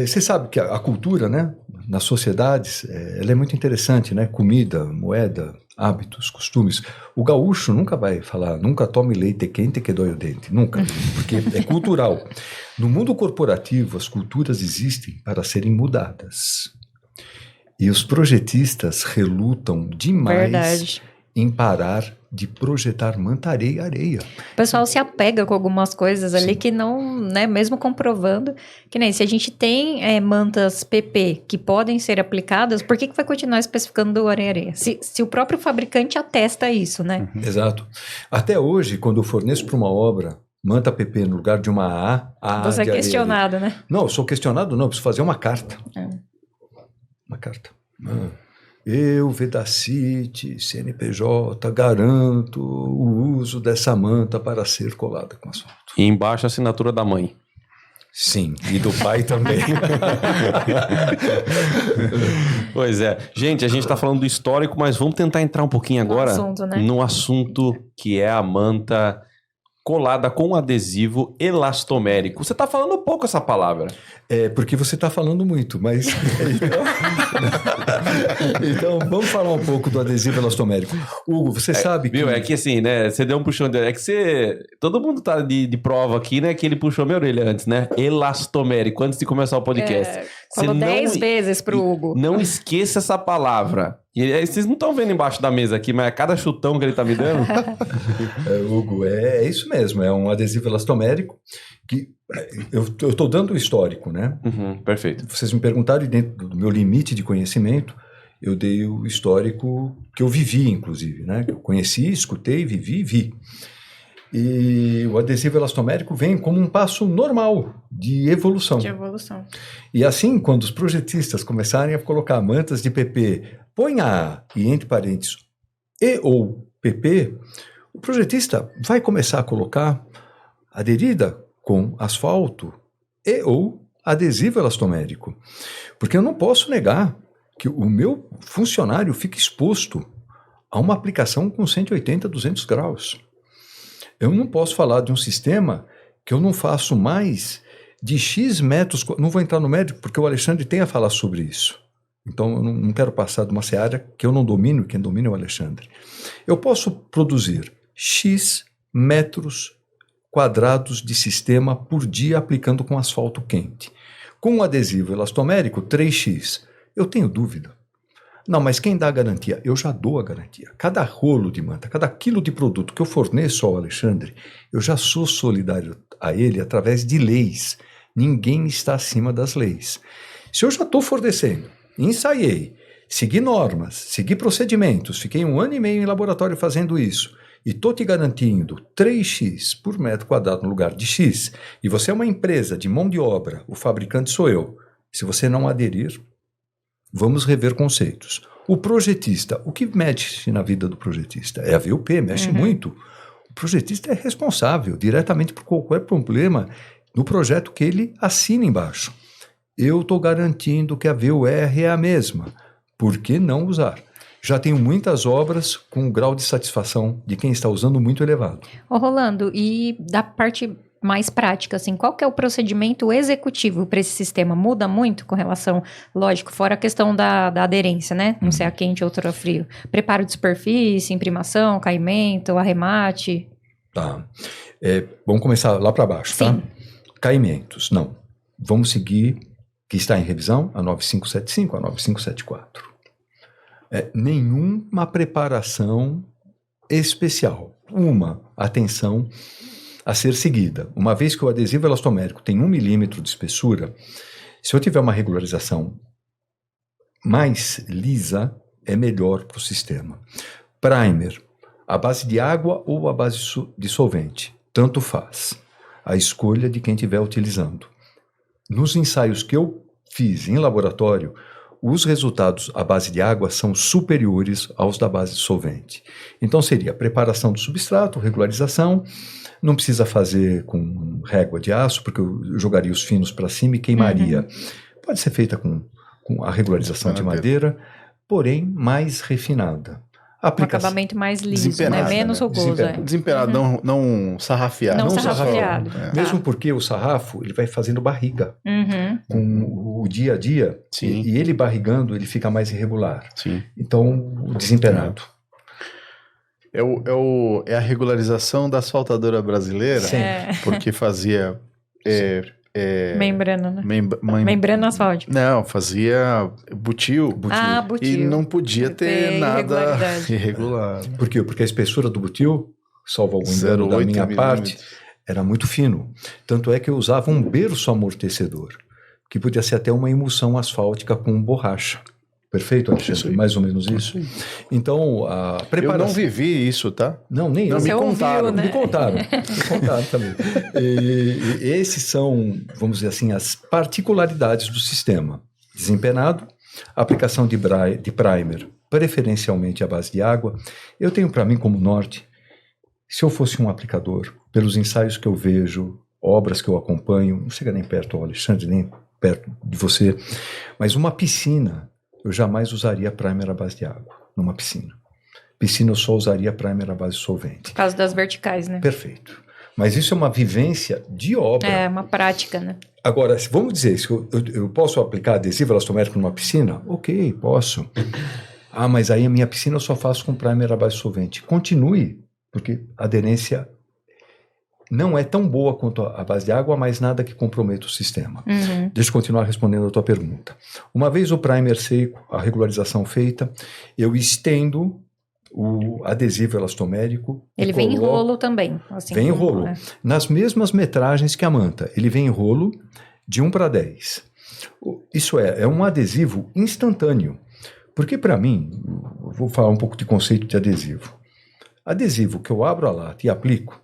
Você sabe que a cultura, né, nas sociedades, ela é muito interessante, né? Comida, moeda, hábitos, costumes. O gaúcho nunca vai falar, nunca tome leite quente que dói o dente. Nunca, porque é cultural. No mundo corporativo, as culturas existem para serem mudadas. E os projetistas relutam demais em parar de projetar manta, areia. O pessoal se apega com algumas coisas ali que não, né, mesmo comprovando, que nem se a gente tem mantas PP que podem ser aplicadas, por que vai continuar especificando areia? Se o próprio fabricante atesta isso, né? Exato. Até hoje, quando eu forneço para uma obra manta PP no lugar de uma A você é de questionado, areia. né? Não, eu sou questionado não, eu preciso fazer uma carta. Uma carta. Eu, Vedacity, CNPJ, garanto o uso dessa manta para ser colada com asfalto. E embaixo a assinatura da mãe. Sim, e do pai também. Pois é. Gente, a gente está falando do histórico, mas vamos tentar entrar um pouquinho agora no assunto que é a manta colada com adesivo elastomérico. Você está falando pouco essa palavra. Porque você está falando muito, mas... Então, vamos falar um pouco do adesivo elastomérico. Hugo, você sabe que... Viu, é que assim, né, você deu um puxão de... É que você... Todo mundo tá de prova aqui, né, que ele puxou minha orelha antes, né? Elastomérico, antes de começar o podcast. Falou 10 vezes pro Hugo. Não esqueça essa palavra. E aí, vocês não estão vendo embaixo da mesa aqui, mas é cada chutão que ele tá me dando. Hugo, é isso mesmo. É um adesivo elastomérico que eu estou dando o histórico, né? Perfeito. Vocês me perguntaram, e dentro do meu limite de conhecimento, eu dei o histórico que eu vivi, inclusive, né? Que eu conheci, escutei, vivi e vi. E o adesivo elastomérico vem como um passo normal de evolução. De evolução. E assim, quando os projetistas começarem a colocar mantas de PP, ponha e entre parênteses, e ou PP, o projetista vai começar a colocar aderida com asfalto e ou adesivo elastomérico. Porque eu não posso negar que o meu funcionário fique exposto a uma aplicação com 180, 200 graus. Eu não posso falar de um sistema que eu não faço mais de X metros. Não vou entrar no mérito porque o Alexandre tem a falar sobre isso. Então eu não quero passar de uma seara que eu não domino, quem domina é o Alexandre. Eu posso produzir X metros quadrados de sistema por dia aplicando com asfalto quente. Com um adesivo elastomérico, 3x. Eu tenho dúvida. Não, mas quem dá a garantia? Eu já dou a garantia. Cada rolo de manta, cada quilo de produto que eu forneço ao Alexandre, eu já sou solidário a ele através de leis. Ninguém está acima das leis. Se eu já estou fornecendo, ensaiei, segui normas, segui procedimentos, fiquei 1 ano e meio em laboratório fazendo isso, e estou te garantindo 3x por metro quadrado no lugar de x, e você é uma empresa de mão de obra, o fabricante sou eu, se você não aderir, vamos rever conceitos. O projetista, o que mexe na vida do projetista? É a VUP, mexe muito. O projetista é responsável diretamente por qualquer problema no projeto que ele assina embaixo. Eu estou garantindo que a VUR é a mesma. Por que não usar? Já tenho muitas obras com um grau de satisfação de quem está usando muito elevado. Ô, Rolando, e da parte mais prática, assim, qual que é o procedimento executivo para esse sistema? Muda muito com relação, lógico, fora a questão da aderência, né? Não ser a quente ou a frio. Preparo de superfície, imprimação, caimento, arremate. Tá. Vamos começar lá para baixo, tá? Sim. Caimentos, não. Vamos seguir, que está em revisão, a 9575, a 9574. Nenhuma preparação especial. Uma atenção a ser seguida. Uma vez que o adesivo elastomérico tem 1 milímetro de espessura, se eu tiver uma regularização mais lisa, é melhor para o sistema. Primer, a base de água ou a base de solvente, tanto faz. A escolha de quem estiver utilizando. Nos ensaios que eu fiz em laboratório, os resultados à base de água são superiores aos da base de solvente. Então seria preparação do substrato, regularização. Não precisa fazer com régua de aço, porque eu jogaria os finos para cima e queimaria. Pode ser feita com a regularização de madeira, porém mais refinada. Um acabamento mais liso, né? Menos rugoso. Desempenado, não sarrafiado. Não sarrafiado. Mesmo porque o sarrafo ele vai fazendo barriga com o dia a dia. E ele barrigando, ele fica mais irregular. Sim. Então, o desempenado. É a regularização da asfaltadora brasileira, porque fazia... membrana, né? Membrana asfáltica. Não, fazia butil. Butil. E não podia ter nada irregular. Por quê? Porque a espessura do butil, salvo algum engano da minha parte, era muito fino. Tanto é que eu usava um berço amortecedor, que podia ser até uma emulsão asfáltica com borracha. Perfeito, Alexandre? Mais ou menos isso. Então, a preparação... Eu não vivi isso, tá? Não, nem eu. Me contaram. Né? Me contaram também. E esses são, vamos dizer assim, as particularidades do sistema. Desempenado, aplicação de primer, preferencialmente à base de água. Eu tenho para mim como norte, se eu fosse um aplicador, pelos ensaios que eu vejo, obras que eu acompanho, não chega nem perto ao Alexandre, nem perto de você, mas uma piscina... Eu jamais usaria primer à base de água, numa piscina. Piscina eu só usaria primer à base de solvente. Por causa das verticais, né? Perfeito. Mas isso é uma vivência de obra. É, uma prática, né? Agora, vamos dizer, se eu posso aplicar adesivo elastomérico numa piscina? Ok, posso. Mas aí a minha piscina eu só faço com primer à base de solvente. Continue, porque a aderência não é tão boa quanto a base de água, mas nada que comprometa o sistema. Deixa eu continuar respondendo a tua pergunta. Uma vez o primer seco, a regularização feita, eu estendo o adesivo elastomérico. Ele vem em rolo também. Assim, vem em rolo. Nas mesmas metragens que a manta. Ele vem em rolo de 1:10. Isso é um adesivo instantâneo. Porque para mim, vou falar um pouco de conceito de adesivo. Adesivo que eu abro a lata e aplico,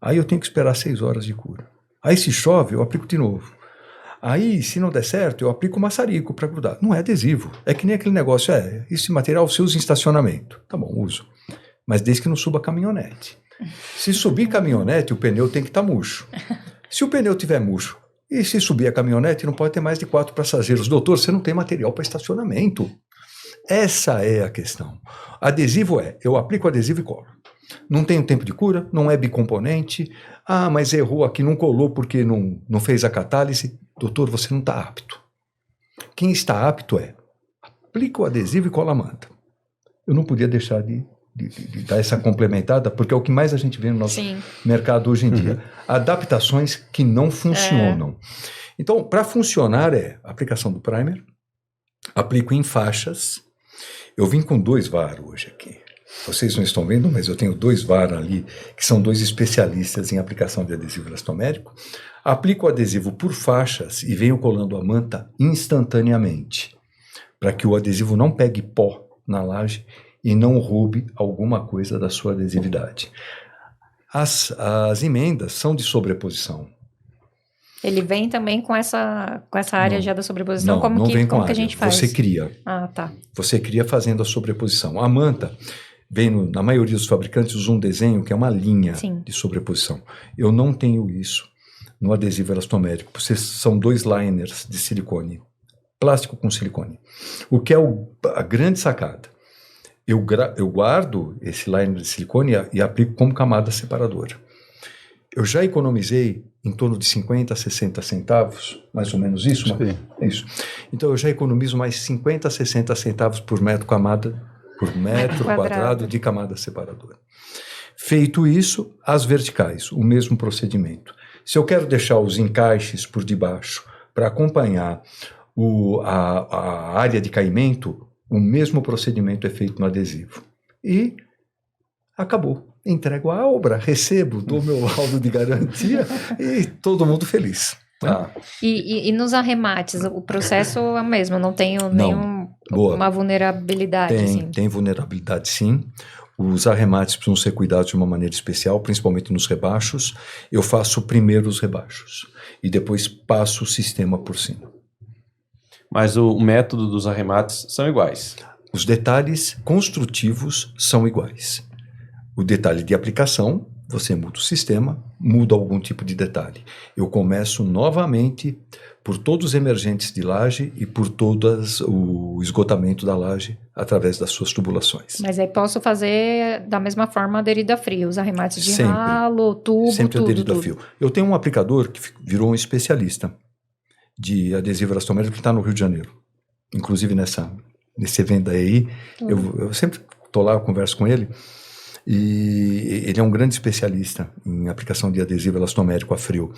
Aí eu tenho que esperar 6 horas de cura. Aí se chove, eu aplico de novo. Aí, se não der certo, eu aplico maçarico para grudar. Não é adesivo. É que nem aquele negócio, esse material você usa em estacionamento. Tá bom, uso. Mas desde que não suba caminhonete. Se subir caminhonete, o pneu tem que estar murcho. Se o pneu tiver murcho, e se subir a caminhonete, não pode ter mais de 4 passageiros. Doutor, você não tem material para estacionamento. Essa é a questão. Adesivo eu aplico adesivo e colo. Não tem tempo de cura, não é bicomponente. Ah, mas errou aqui, não colou porque não fez a catálise. Doutor, você não está apto. Quem está apto aplica o adesivo e cola a manta. Eu não podia deixar de dar essa complementada, porque é o que mais a gente vê no nosso mercado hoje em dia. Adaptações que não funcionam. Então, para funcionar a aplicação do primer, aplico em faixas. Eu vim com 2 VAR hoje aqui. Vocês não estão vendo, mas eu tenho 2 VAR ali, que são 2 especialistas em aplicação de adesivo elastomérico. Aplico o adesivo por faixas e venho colando a manta instantaneamente, para que o adesivo não pegue pó na laje e não roube alguma coisa da sua adesividade. As emendas são de sobreposição. Ele vem também com essa área já da sobreposição? Não vem com como que a gente faz? Você cria. Ah, tá. Você cria fazendo a sobreposição. A manta vem, na maioria dos fabricantes, usa um desenho que é uma linha de sobreposição. Eu não tenho isso no adesivo elastomérico. São 2 liners de silicone, plástico com silicone. O que é a grande sacada? Eu guardo esse liner de silicone e aplico como camada separadora. Eu já economizei em torno de 50 a 60 centavos, mais ou menos isso? É isso. Então eu já economizo mais 50 a 60 centavos por metro quadrado de camada separadora. Feito isso, as verticais, o mesmo procedimento. Se eu quero deixar os encaixes por debaixo para acompanhar a área de caimento, o mesmo procedimento é feito no adesivo. E acabou. Entrego a obra, recebo, dou meu laudo de garantia e todo mundo feliz. Tá? E nos arremates, o processo é o mesmo? Não tenho nenhuma vulnerabilidade? Tem vulnerabilidade, sim. Os arremates precisam ser cuidados de uma maneira especial, principalmente nos rebaixos. Eu faço primeiro os rebaixos e depois passo o sistema por cima. Mas o método dos arremates são iguais? Os detalhes construtivos são iguais. O detalhe de aplicação, você muda o sistema, muda algum tipo de detalhe. Eu começo novamente por todos os emergentes de laje e por todo o esgotamento da laje através das suas tubulações. Mas aí posso fazer da mesma forma aderido a frio, os arremates de ralo, tubo, sempre aderido a fio. Eu tenho um aplicador que virou um especialista de adesivo elastomérico que está no Rio de Janeiro. Inclusive nesse evento aí, eu sempre estou lá, eu converso com ele. E ele é um grande especialista em aplicação de adesivo elastomérico a frio.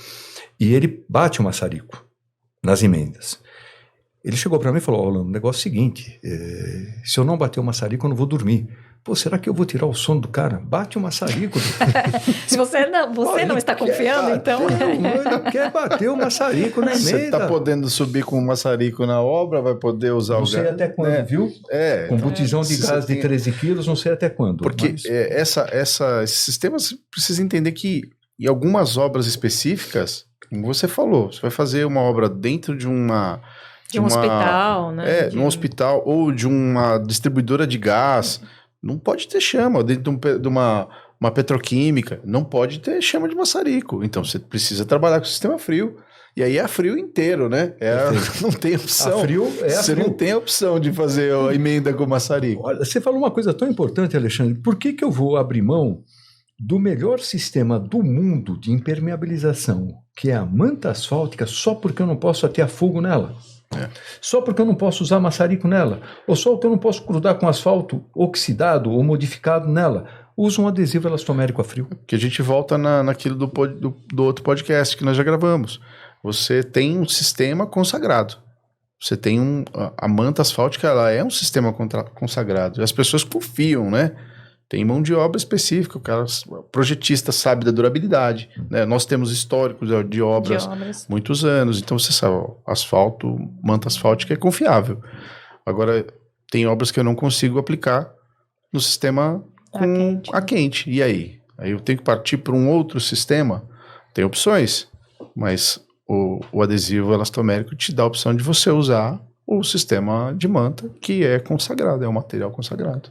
E ele bate o maçarico nas emendas. Ele chegou para mim e falou: Orlando, o negócio é o seguinte, se eu não bater o maçarico, eu não vou dormir. Pô, será que eu vou tirar o sono do cara? Bate o maçarico. Se você não está confiando, então... Ele quer bater o maçarico na emenda. Você está podendo subir com o maçarico na obra, vai poder usar o gás. Não sei até quando, viu? Com botijão de gás de 13 quilos, não sei até quando. Porque esses sistemas, você precisa entender que em algumas obras específicas, como você falou, você vai fazer uma obra dentro de um hospital, né? De um hospital ou de uma distribuidora de gás. Não pode ter chama dentro de uma petroquímica, não pode ter chama de maçarico. Então você precisa trabalhar com o sistema frio. E aí é frio inteiro, né? Não tem opção. Você não tem opção de fazer a emenda com maçarico. Olha, você falou uma coisa tão importante, Alexandre. Por que eu vou abrir mão do melhor sistema do mundo de impermeabilização, que é a manta asfáltica, só porque eu não posso atear fogo nela? Só porque eu não posso usar maçarico nela, ou só porque eu não posso grudar com asfalto oxidado ou modificado nela. Usa um adesivo elastomérico a frio. Que a gente volta naquilo do outro podcast que nós já gravamos. Você tem um sistema consagrado. Você tem a manta asfáltica, ela é um sistema consagrado. E as pessoas confiam, né? Tem mão de obra específica, o projetista sabe da durabilidade, né? Nós temos históricos de obras muitos anos, então você sabe, manta asfáltica é confiável. Agora, tem obras que eu não consigo aplicar no sistema a quente. E aí? aí eu tenho que partir para um outro sistema. Tem opções, mas o adesivo elastomérico te dá a opção de você usar o sistema de manta, que é consagrado, é um material consagrado.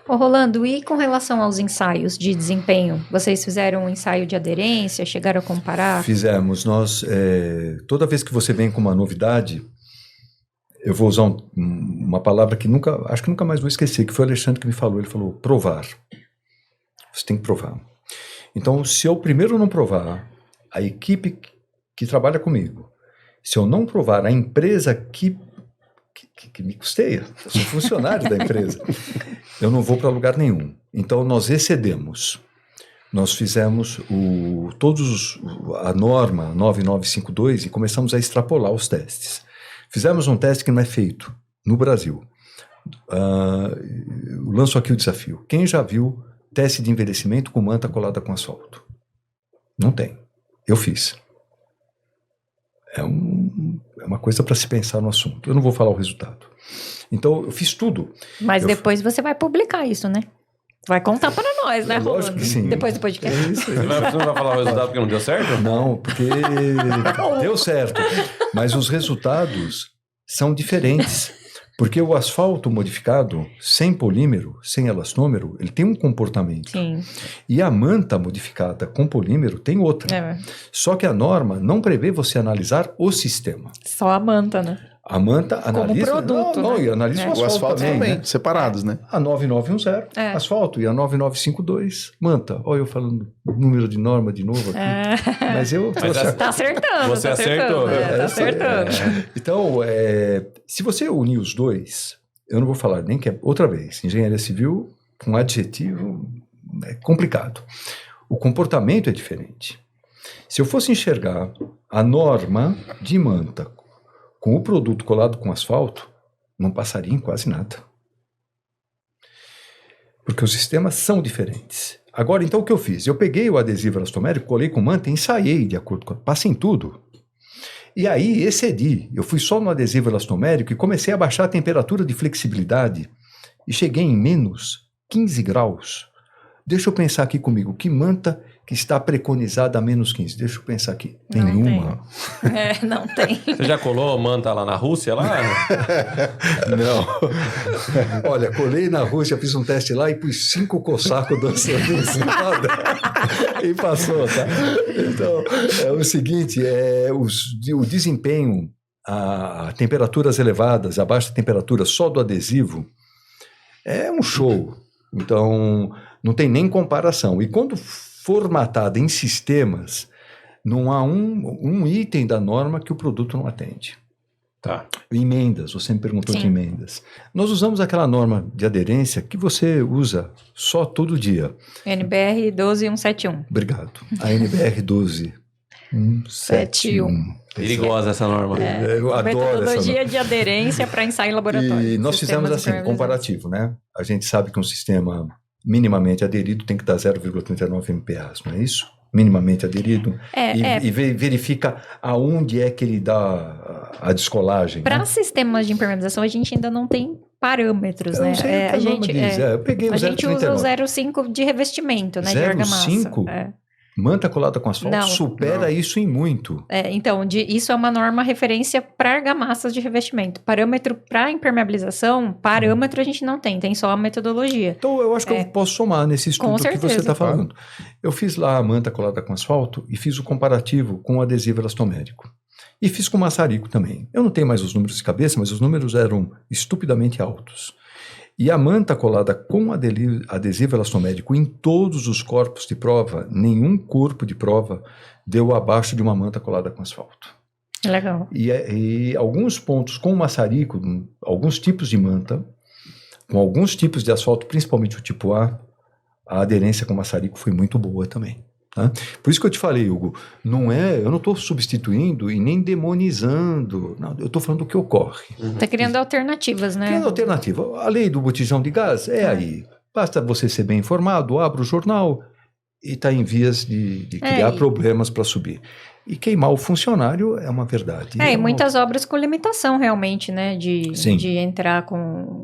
Ô Rolando, e com relação aos ensaios de desempenho? Vocês fizeram um ensaio de aderência? Chegaram a comparar? Fizemos. Nós, toda vez que você vem com uma novidade, eu vou usar uma palavra que acho que nunca mais vou esquecer, que foi o Alexandre que me falou. Ele falou, provar. Você tem que provar. Então, se eu primeiro não provar, a equipe que trabalha comigo, se eu não provar, a empresa que me custeia, eu sou funcionário da empresa, eu não vou para lugar nenhum. Então, nós excedemos. Nós fizemos a norma 9952 e começamos a extrapolar os testes. Fizemos um teste que não é feito no Brasil. Lanço aqui o desafio. Quem já viu teste de envelhecimento com manta colada com asfalto? Não tem. Eu fiz. É uma coisa para se pensar no assunto. Eu não vou falar o resultado. Então, eu fiz tudo. Mas depois você vai publicar isso, né? Vai contar para nós, né, Rolando? Lógico que sim. Depois do podcast. Você não vai falar o resultado porque não deu certo? Não, porque deu certo. Mas os resultados são diferentes. Porque o asfalto modificado, sem polímero, sem elastômero, ele tem um comportamento. Sim. E a manta modificada com polímero tem outra. Só que a norma não prevê você analisar o sistema. Só a manta, né? A manta analisa... Como produto, não, né? e analisa o asfalto também, né? Separados, né? A 9910, asfalto, e a 9952, manta. Olha eu falando número de norma de novo aqui. Mas eu... Tá acertando. Você acertou. Tá acertando. Então, se você unir os dois, eu não vou falar nem que é outra vez. Engenharia civil, com adjetivo, é complicado. O comportamento é diferente. Se eu fosse enxergar a norma de manta com o produto colado com asfalto, não passaria em quase nada. Porque os sistemas são diferentes. Agora, então, o que eu fiz? Eu peguei o adesivo elastomérico, colei com manta e ensaiei de acordo com... Passei em tudo. E aí, excedi. Eu fui só no adesivo elastomérico e comecei a baixar a temperatura de flexibilidade e cheguei em menos 15 graus. Deixa eu pensar aqui comigo. Que manta que está preconizada a menos 15? Deixa eu pensar aqui. Nenhuma. Não tem. Você já colou manta lá na Rússia? Não. Olha, colei na Rússia, fiz um teste lá e pus 5 cossacos dançando em cima e passou, tá? Então, é o seguinte, o desempenho a temperaturas elevadas, a baixa temperatura só do adesivo, é um show. Então, não tem nem comparação. E quando formatada em sistemas, não há um item da norma que o produto não atende. Tá. Emendas, você me perguntou de emendas. Nós usamos aquela norma de aderência que você usa só todo dia. NBR 12171. Obrigado. A NBR 12171. Perigosa essa norma. Eu adoro essa norma. Metodologia de aderência para ensaio em laboratório. E nós fizemos assim, comparativo, né? A gente sabe que um sistema minimamente aderido tem que dar 0,39 MPa, não é isso? Minimamente aderido. E verifica aonde é que ele dá a descolagem. Para sistemas de impermeabilização, a gente ainda não tem parâmetros, né? A gente eu peguei o 0,39. A gente usa o 0,5 de revestimento, né? De argamassa. 0,5? Manta colada com asfalto supera isso em muito. Então, isso é uma norma referência para argamassas de revestimento. Parâmetro para impermeabilização, a gente não tem só a metodologia. Então, eu acho que eu posso somar nesse estudo que você está falando. Eu fiz lá a manta colada com asfalto e fiz o comparativo com o adesivo elastomérico. E fiz com maçarico também. Eu não tenho mais os números de cabeça, mas os números eram estupidamente altos. E a manta colada com adesivo elastomérico em todos os corpos de prova, nenhum corpo de prova deu abaixo de uma manta colada com asfalto. Legal. E alguns pontos com maçarico, alguns tipos de manta, com alguns tipos de asfalto, principalmente o tipo A aderência com maçarico foi muito boa também. Tá? Por isso que eu te falei, Hugo, eu não estou substituindo e nem demonizando, não, eu estou falando do que ocorre. Está criando alternativas, né? Criando alternativa. A lei do botijão de gás aí. Basta você ser bem informado, abra o jornal e está em vias de criar problemas para subir. E queimar o funcionário é uma verdade. E muitas obras com limitação, realmente, né? De entrar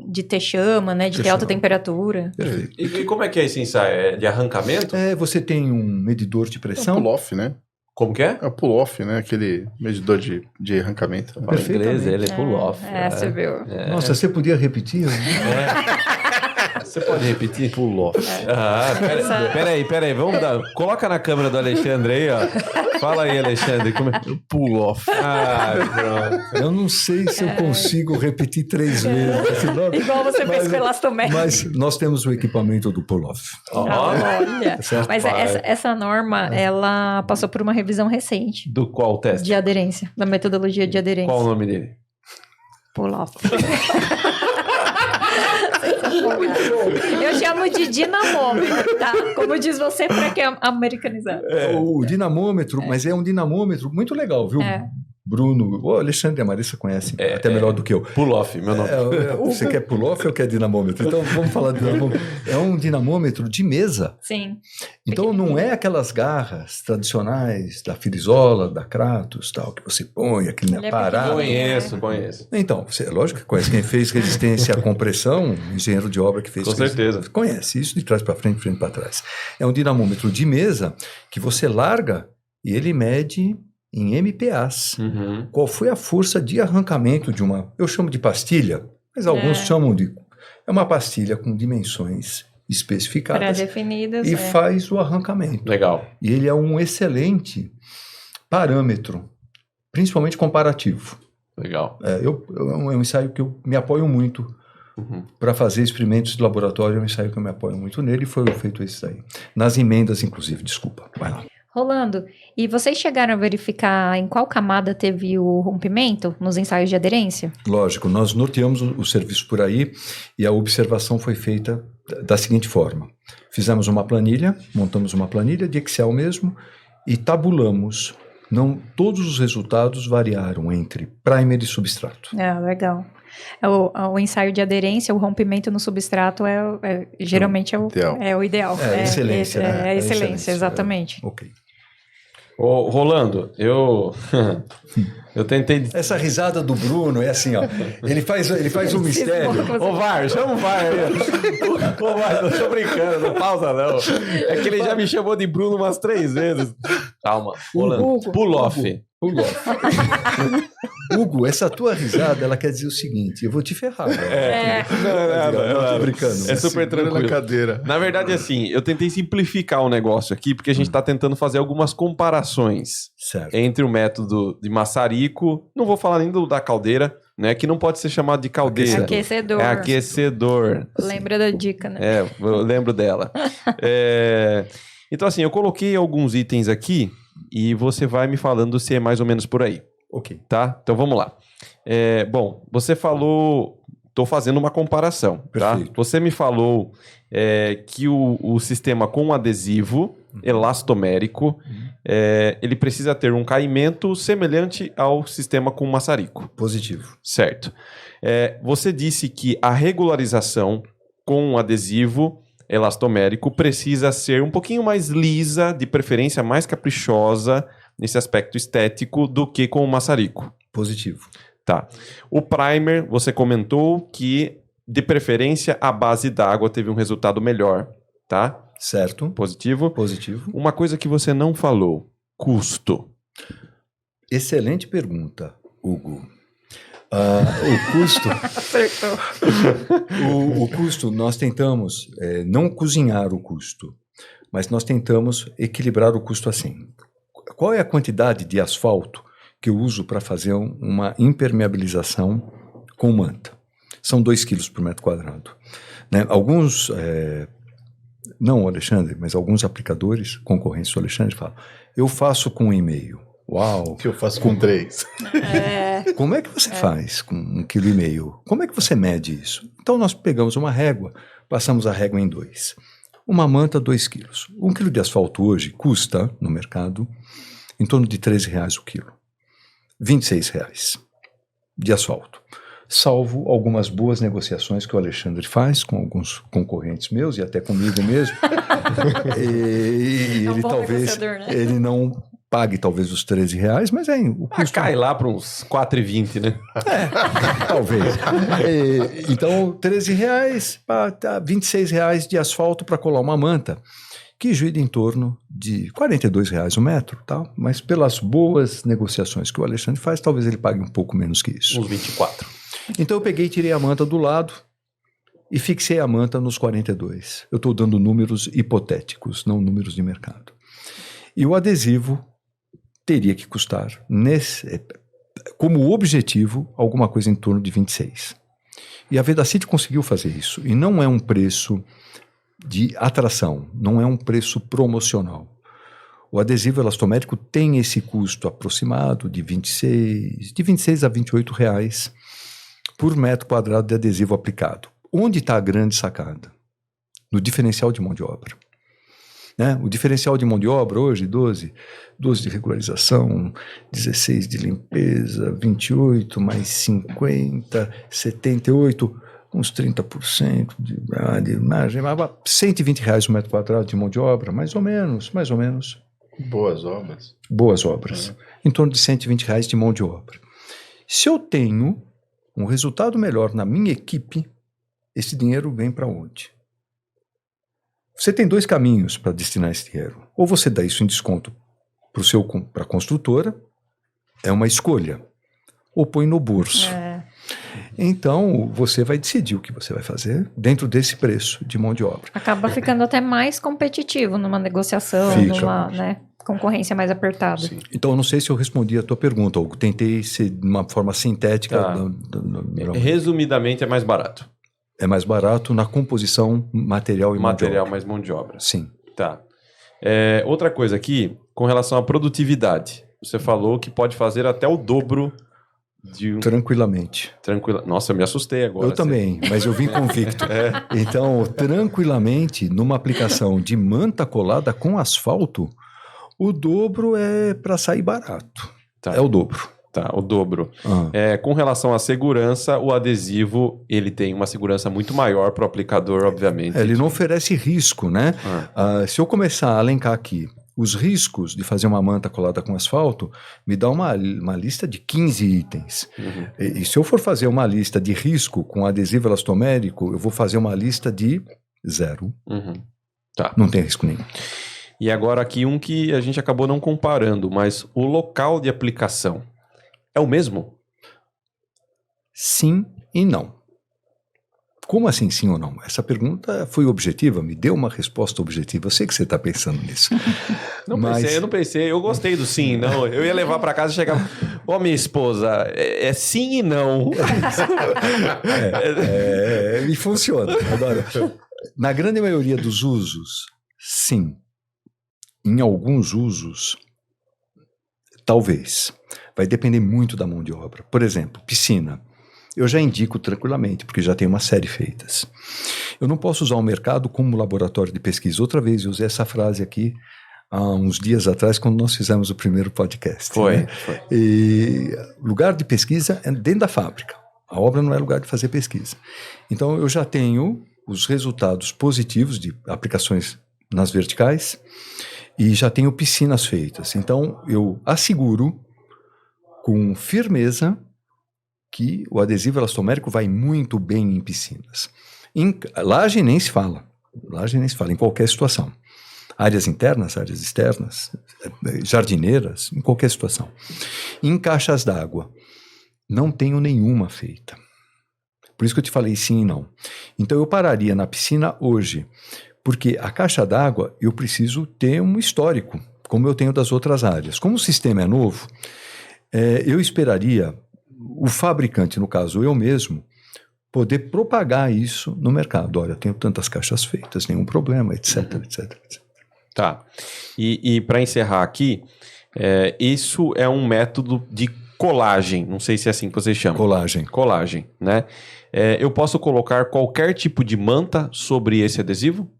de ter chama, né? De ter alta temperatura. Perfeito. E como é que é esse ensaio? É de arrancamento? Você tem um medidor de pressão. É um pull-off, né? Como que é? É o pull-off, né? Aquele medidor de arrancamento. Fala inglês, ele é pull-off. Você viu. Nossa, você podia repetir? Você pode repetir? Pull-off. Peraí. Vamos dar. Coloca na câmera do Alexandre aí, ó. Fala aí, Alexandre. Como é? Pull-off. Pronto. Eu não sei se eu consigo repetir 3 vezes. Igual você fez com o elastométrico. Mas nós temos o equipamento do pull-off. Olha. Mas essa norma, ela passou por uma revisão recente. Do qual teste? De aderência. Da metodologia de aderência. Qual o nome dele? Pull-off. Eu chamo de dinamômetro, tá? Como diz você, para que é americanizar. O dinamômetro, mas é um dinamômetro muito legal, viu? Bruno, o Alexandre e a Marissa conhecem até melhor do que eu. Pull-off, meu nome. Você quer pull-off ou quer dinamômetro? Então vamos falar de dinamômetro. É um dinamômetro de mesa. Sim. Então não é aquelas garras tradicionais da Firizola, da Kratos, tal, que você põe aquele aparato. Conheço. Então, lógico que conhece. Quem fez resistência à compressão, engenheiro de obra que fez. Com certeza. Conhece isso de trás para frente, frente para trás. É um dinamômetro de mesa que você larga e ele mede em MPAs. Uhum. Qual foi a força de arrancamento de uma... Eu chamo de pastilha, mas alguns chamam de... É uma pastilha com dimensões especificadas. Pré-definidas. E faz o arrancamento. Legal. E ele é um excelente parâmetro, principalmente comparativo. Legal. É um ensaio que eu me apoio muito para fazer experimentos de laboratório. É um ensaio que eu me apoio muito nele e foi feito esse aí. Nas emendas, inclusive. Desculpa. Vai lá. Rolando, e vocês chegaram a verificar em qual camada teve o rompimento nos ensaios de aderência? Lógico, nós norteamos o serviço por aí e a observação foi feita da seguinte forma. Fizemos uma planilha, montamos uma planilha de Excel mesmo e tabulamos. Não, todos os resultados variaram entre primer e substrato. Legal. O ensaio de aderência, o rompimento no substrato geralmente é o ideal. É excelência. É excelência, exatamente. Ok. Ô, Rolando, eu tentei... Essa risada do Bruno é assim, ó. Ele faz um mistério. Ô, VAR, chama o VAR aí. Ô, VAR, não tô brincando, não pausa não. É que ele já me chamou de Bruno umas 3 vezes. Calma, Rolando. Pull-off. Hugo, essa tua risada, ela quer dizer o seguinte, eu vou te ferrar. Não, tô brincando. É super tranquilo. Na cadeira. Na verdade, assim, eu tentei simplificar o negócio aqui, porque a gente tá tentando fazer algumas comparações entre o método de maçarico, não vou falar nem da caldeira, né, que não pode ser chamado de caldeira. Aquecedor. É aquecedor. Lembra da dica, né? Eu lembro dela. Então, assim, eu coloquei alguns itens aqui e você vai me falando se é mais ou menos por aí. Ok. Tá? Então, vamos lá. Bom, você falou... Estou fazendo uma comparação, tá? Você me falou que o sistema com adesivo elastomérico, ele precisa ter um caimento semelhante ao sistema com maçarico. Positivo. Certo. Você disse que a regularização com adesivo elastomérico precisa ser um pouquinho mais lisa, de preferência mais caprichosa nesse aspecto estético do que com o maçarico. Positivo. Tá. O primer, você comentou que, de preferência, a base d'água teve um resultado melhor, tá? Certo. Positivo. Positivo. Uma coisa que você não falou, custo. Excelente pergunta, Hugo. O custo... o custo, nós tentamos não cozinhar o custo, mas nós tentamos equilibrar o custo assim. Qual é a quantidade de asfalto que eu uso para fazer uma impermeabilização com manta? São 2 quilos por metro quadrado. Né? Alguns, não o Alexandre, mas alguns aplicadores, concorrentes do Alexandre, falam, eu faço com 1,5. Uau! Que eu faço com 3. Como é que você faz com 1,5 kg? Como é que você mede isso? Então nós pegamos uma régua, passamos a régua em 2. Uma manta, 2 quilos. 1 quilo de asfalto hoje custa, no mercado, em torno de R$13 o quilo. R$26 de asfalto. salvo algumas boas negociações que o Alexandre faz com alguns concorrentes meus e até comigo mesmo. E ele talvez né? ele não pague talvez os R$13, mas o custo cai lá para uns 4,20, né? talvez. Então, R$13, R$26 de asfalto para colar uma manta, que gira em torno de R$42 o metro, tá? Mas pelas boas negociações que o Alexandre faz, talvez ele pague um pouco menos que isso. Uns 24. Então eu peguei e tirei a manta do lado e fixei a manta nos 42. Eu estou dando números hipotéticos, não números de mercado. E o adesivo teria que custar, como objetivo, alguma coisa em torno de 26. E a Vedacity conseguiu fazer isso. E não é um preço de atração, não é um preço promocional. O adesivo elastomérico tem esse custo aproximado de 26 a R$28 por metro quadrado de adesivo aplicado. Onde está a grande sacada? No diferencial de mão de obra. Né? O diferencial de mão de obra hoje, 12 de regularização, 16 de limpeza, 28 mais 50, 78, uns 30% de margem, R$120 o metro quadrado de mão de obra, mais ou menos. Boas obras. Boas obras. Em torno de R$120 de mão de obra. Se eu tenho um resultado melhor na minha equipe, esse dinheiro vem para onde? Você tem 2 caminhos para destinar esse dinheiro. Ou você dá isso em desconto para a construtora, é uma escolha. Ou põe no bolso. Então, você vai decidir o que você vai fazer dentro desse preço de mão de obra. Acaba ficando até mais competitivo numa negociação, numa concorrência mais apertada. Sim. Então, eu não sei se eu respondi a tua pergunta, Hugo. Tentei ser de uma forma sintética. Resumidamente, é mais barato. É mais barato na composição material e mão de obra. Material mais mão de obra. Sim. Tá. Outra coisa aqui, com relação à produtividade. Você falou que pode fazer até o dobro Tranquilamente. Nossa, eu me assustei agora. Eu também, mas eu vim convicto. Então, tranquilamente, numa aplicação de manta colada com asfalto, o dobro é para sair barato. Tá. É o dobro. Tá, o dobro. Com relação à segurança, o adesivo ele tem uma segurança muito maior para o aplicador, obviamente. Ele não oferece risco, né? Se eu começar a elencar aqui os riscos de fazer uma manta colada com asfalto, me dá uma lista de 15 itens. E se eu for fazer uma lista de risco com adesivo elastomérico, eu vou fazer uma lista de 0. Tá. Não tem risco nenhum. E agora aqui um que a gente acabou não comparando, mas o local de aplicação é o mesmo? Sim e não. Como assim sim ou não? Essa pergunta foi objetiva, me deu uma resposta objetiva. Eu sei que você está pensando nisso. Eu não pensei. Eu gostei do sim e não. Eu ia levar para casa e chegar... minha esposa, é sim e não. E funciona. Agora, na grande maioria dos usos, sim. Em alguns usos, talvez. Vai depender muito da mão de obra. Por exemplo, piscina. Eu já indico tranquilamente, porque já tem uma série feitas. Eu não posso usar o mercado como laboratório de pesquisa. Outra vez eu usei essa frase aqui há uns dias atrás, quando nós fizemos o primeiro podcast. Foi. E lugar de pesquisa é dentro da fábrica. A obra não é lugar de fazer pesquisa. Então eu já tenho os resultados positivos de aplicações nas verticais e já tenho piscinas feitas. Então eu asseguro com firmeza que o adesivo elastomérico vai muito bem em piscinas. Em laje nem se fala. Em qualquer situação. Áreas internas, áreas externas, jardineiras, em qualquer situação. Em caixas d'água, não tenho nenhuma feita. Por isso que eu te falei sim e não. Então eu pararia na piscina hoje, porque a caixa d'água eu preciso ter um histórico, como eu tenho das outras áreas. Como o sistema é novo, eu esperaria o fabricante, no caso eu mesmo, poder propagar isso no mercado. Olha, eu tenho tantas caixas feitas, nenhum problema, etc, etc. Tá. E para encerrar aqui, isso é um método de colagem, não sei se é assim que você chama. Colagem, né? Eu posso colocar qualquer tipo de manta sobre esse adesivo?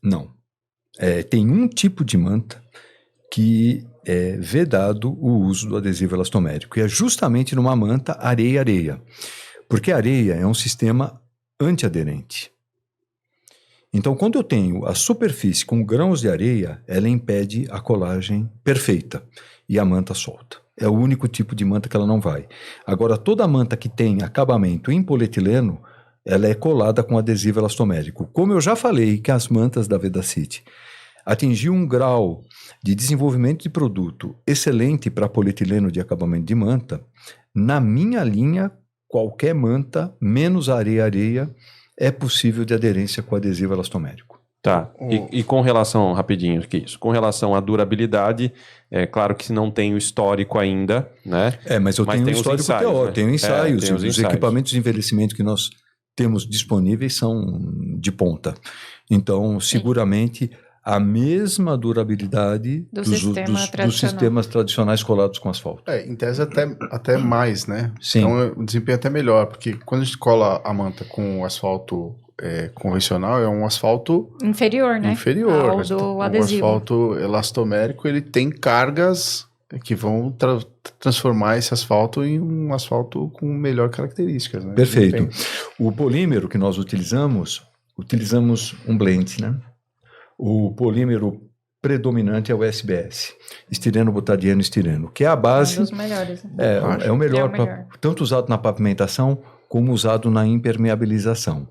Não. Tem um tipo de manta que é vedado o uso do adesivo elastomérico. E é justamente numa manta areia-areia. Porque a areia é um sistema antiaderente. Então, quando eu tenho a superfície com grãos de areia, ela impede a colagem perfeita e a manta solta. É o único tipo de manta que ela não vai. Agora, toda manta que tem acabamento em polietileno, ela é colada com adesivo elastomérico. Como eu já falei que as mantas da Vedacity atingiu um grau de desenvolvimento de produto excelente para polietileno de acabamento de manta, na minha linha, qualquer manta, menos areia-areia, é possível de aderência com adesivo elastomérico. Tá, e com relação, rapidinho, que isso, com relação à durabilidade, é claro que não tem o histórico ainda, né? Mas eu tenho um histórico ensaios, teórico, né? tenho ensaios, tem os ensaios. equipamentos de envelhecimento que nós temos disponíveis são de ponta. Então, seguramente, a mesma durabilidade Do dos sistemas tradicionais colados com asfalto. Em tese até mais, né? Sim. Então o desempenho é até melhor, porque quando a gente cola a manta com o asfalto convencional, é um asfalto inferior, né? Inferior. Ao do adesivo. O asfalto elastomérico, ele tem cargas que vão transformar esse asfalto em um asfalto com melhor características, né? Perfeito. O polímero que nós utilizamos um blend, né? O polímero predominante é o SBS, estireno, butadieno, estireno, que é a base... É um dos melhores. É o melhor, tanto usado na pavimentação como usado na impermeabilização.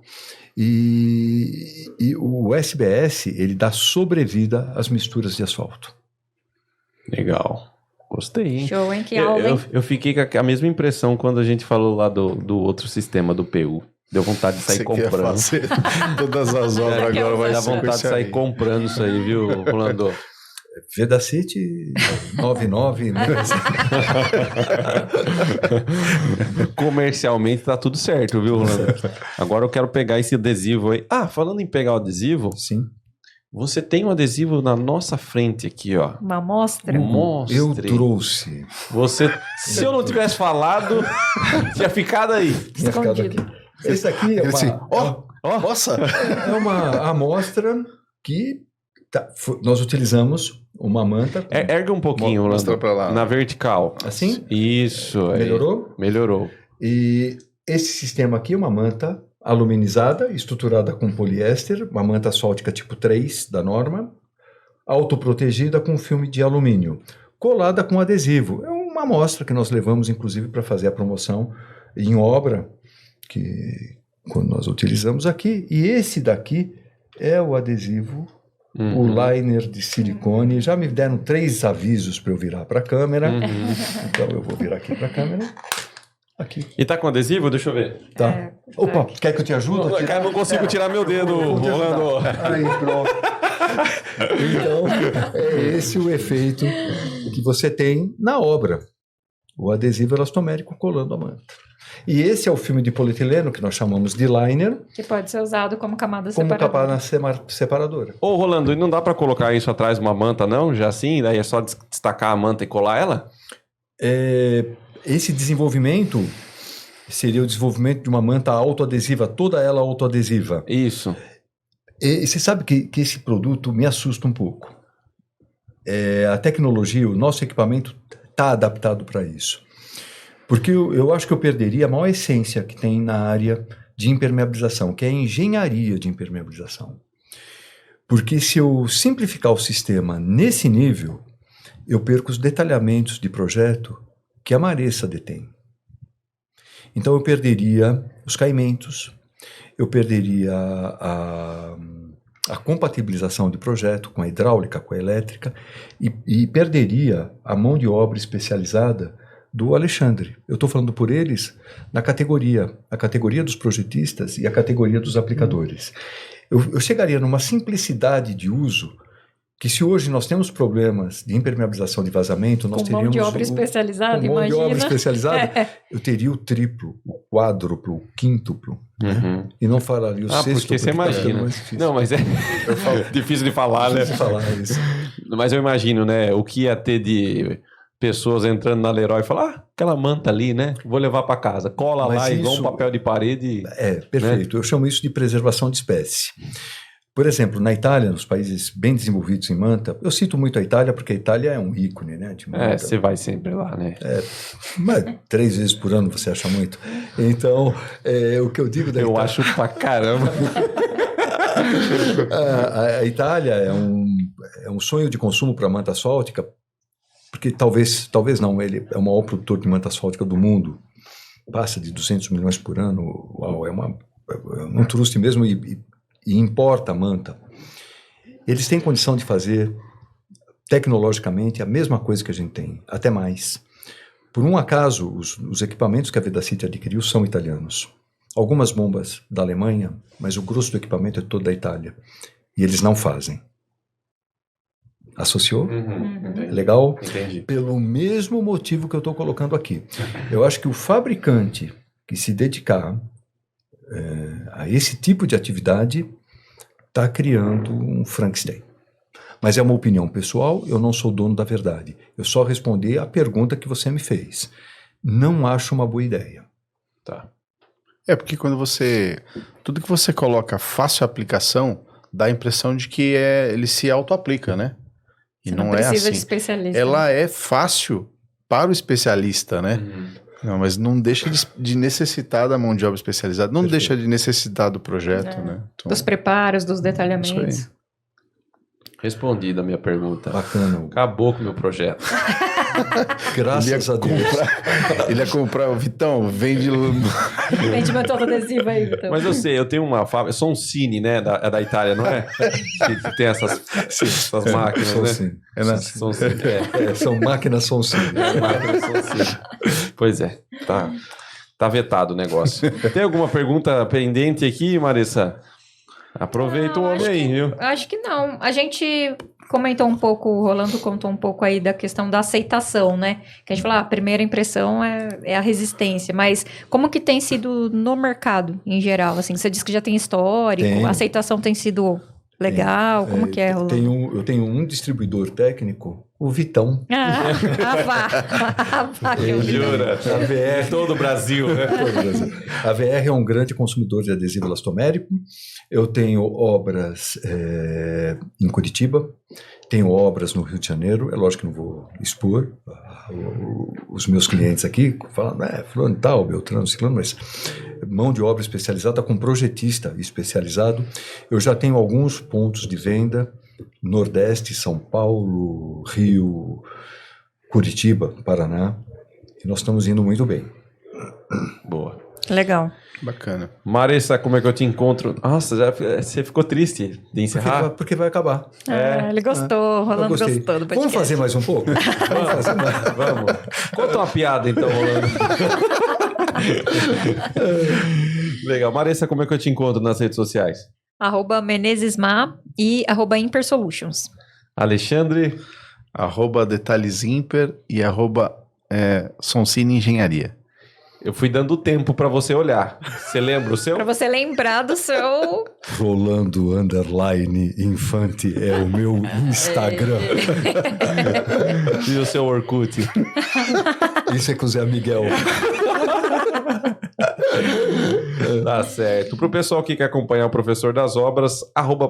E o SBS, ele dá sobrevida às misturas de asfalto. Legal. Gostei, hein? Show, hein? Que aula, hein? Eu fiquei com a mesma impressão quando a gente falou lá do outro sistema, do PU. Deu vontade de sair comprando. Fazer todas as obras agora vai dar ser vontade de sair comprando isso aí, viu, Rolando? Vedacity 99. Comercialmente tá tudo certo, viu, Rolando? Agora eu quero pegar esse adesivo aí. Falando em pegar o adesivo, sim. Você tem um adesivo na nossa frente aqui, ó. Uma amostra? Mostre. Eu trouxe. Se eu não tivesse falado, tinha ficado aí. Escondido. Esse aqui é nossa! É uma amostra que nós utilizamos uma manta. Erga um pouquinho, mostra pra lá. Na vertical. Assim? Isso. Melhorou? Melhorou. E esse sistema aqui é uma manta aluminizada, estruturada com poliéster, uma manta asfáltica tipo 3 da norma, autoprotegida com filme de alumínio, colada com adesivo. É uma amostra que nós levamos, inclusive, para fazer a promoção em obra, que quando nós utilizamos aqui. E esse daqui é o adesivo, o liner de silicone. Já me deram 3 avisos para eu virar para a câmera. Então eu vou virar aqui para a câmera. Aqui. E tá com adesivo? Deixa eu ver. Tá. Opa, quer que eu te ajude? Eu não consigo tirar meu dedo, Rolando. Aí, pronto. Então, é esse o efeito que você tem na obra. O adesivo elastomérico colando a manta. E esse é o filme de polietileno, que nós chamamos de liner. Que pode ser usado como camada separadora. separadora. Como camada separadora. Ô, Rolando, e não dá para colocar isso atrás de uma manta, não? Já assim? Daí é só destacar a manta e colar ela? Esse desenvolvimento seria o desenvolvimento de uma manta autoadesiva, toda ela autoadesiva. Isso. E você sabe que esse produto me assusta um pouco. A tecnologia, o nosso equipamento está adaptado para isso. Porque eu acho que eu perderia a maior essência que tem na área de impermeabilização, que é a engenharia de impermeabilização. Porque se eu simplificar o sistema nesse nível, eu perco os detalhamentos de projeto que a Maressa detém. Então eu perderia os caimentos, eu perderia a compatibilização de projeto com a hidráulica, com a elétrica, e perderia a mão de obra especializada do Alexandre. Eu estou falando por eles na categoria, a categoria dos projetistas e a categoria dos aplicadores. Eu chegaria numa simplicidade de uso que, se hoje nós temos problemas de impermeabilização de vazamento, nós teríamos... mão de obra especializada, imagina. Mão de obra especializada, eu teria o triplo, o quádruplo, o quíntuplo. Né? E não falaria o sexto. Porque você imagina. Não, mas é difícil de falar, né? Difícil de falar isso. Mas eu imagino, né, o que ia ter de pessoas entrando na Leroy e falar, aquela manta ali, né? Vou levar para casa. Cola lá, igual um papel de parede. Perfeito. Né? Eu chamo isso de preservação de espécie. Por exemplo, na Itália, nos países bem desenvolvidos em manta, eu cito muito a Itália porque a Itália é um ícone, né? De manta. Você vai sempre lá, né? Mas 3 vezes por ano você acha muito. Então, o que eu digo da Itália... Eu acho pra caramba. A Itália é um sonho de consumo para manta asfáltica, porque talvez não, ele é o maior produtor de manta asfáltica do mundo. Passa de 200 milhões por ano. Uau, é um truste mesmo e importa a manta. Eles têm condição de fazer tecnologicamente a mesma coisa que a gente tem, até mais. Por um acaso, os equipamentos que a Vedacity adquiriu são italianos. Algumas bombas da Alemanha, mas o grosso do equipamento é todo da Itália. E eles não fazem. Associou? Legal? Entendi. Pelo mesmo motivo que eu estou colocando aqui. Eu acho que o fabricante que se dedicar a esse tipo de atividade está criando um Frankenstein. Mas é uma opinião pessoal, eu não sou dono da verdade. Eu só respondi a pergunta que você me fez. Não acho uma boa ideia. Tá. Porque quando tudo que você coloca fácil aplicação, dá a impressão de que ele se auto-aplica, né? E não é assim. Precisa de especialista. Ela é fácil para o especialista, né? Não, mas não deixa de necessitar da mão de obra especializada, não deixa de necessitar do projeto, né? Então, dos preparos, dos detalhamentos. Respondida a minha pergunta. Bacana. Acabou com o meu projeto. Graças a Deus. Ele ia comprar o Vitão, vende método adesivo aí, Vitão. Mas eu sei, eu tenho uma fábrica, Soncini, né, da Itália, não é? Que tem essas máquinas, né? São máquinas Soncini. Máquinas Soncini. Pois é, tá vetado o negócio. Tem alguma pergunta pendente aqui, Marissa? Aproveita o homem aí, viu? Acho que não. A gente comentou um pouco, o Rolando contou um pouco aí da questão da aceitação, né? Que a gente falou, a primeira impressão é a resistência, mas como que tem sido no mercado, em geral? Assim, você disse que já tem histórico, a aceitação tem sido legal, como que é, Rolando? Eu tenho um distribuidor técnico, o Vitão. Jura? A VR, todo o Brasil, né? A VR é um grande consumidor de adesivo elastomérico. Eu tenho obras em Curitiba, tenho obras no Rio de Janeiro. É lógico que não vou expor os meus clientes aqui, falam, fulano tal, Beltrano, ciclano, mas mão de obra especializada com projetista especializado. Eu já tenho alguns pontos de venda, Nordeste, São Paulo, Rio, Curitiba, Paraná, e nós estamos indo muito bem. Boa. Legal. Bacana. Marissa, como é que eu te encontro? Nossa, você ficou triste de encerrar? Porque vai acabar. Ele gostou, Rolando gostou do podcast. Vamos fazer mais um pouco? Vamos. Conta uma piada então, Rolando. Legal. Marissa, como é que eu te encontro nas redes sociais? @menezesma e @impersolutions. Alexandre? @detalhesimper e @Soncini Engenharia. Eu fui dando tempo pra você olhar. Você lembra o seu? Pra você lembrar do seu... Rolando _Infante é o meu Instagram. E o seu Orkut? Isso é com o Zé Miguel. Tá certo. Pro pessoal que quer acompanhar o Professor das Obras,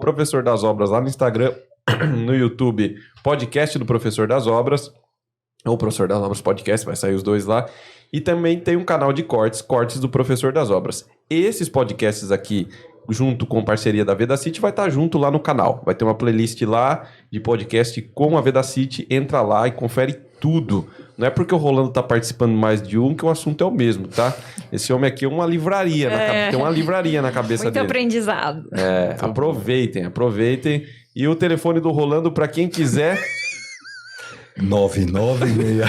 @Professor das Obras lá no Instagram, no YouTube, podcast do Professor das Obras, ou Professor das Obras Podcast, vai sair os dois lá. E também tem um canal de cortes do Professor das Obras. Esses podcasts aqui, junto com parceria da Vedacity, vai estar junto lá no canal. Vai ter uma playlist lá de podcast com a Vedacity. Entra lá e confere tudo. Não é porque o Rolando tá participando mais de um que o assunto é o mesmo, tá? Esse homem aqui é uma livraria. Tem uma livraria na cabeça muito dele. Muito aprendizado. Aproveitem. E o telefone do Rolando, para quem quiser... 996.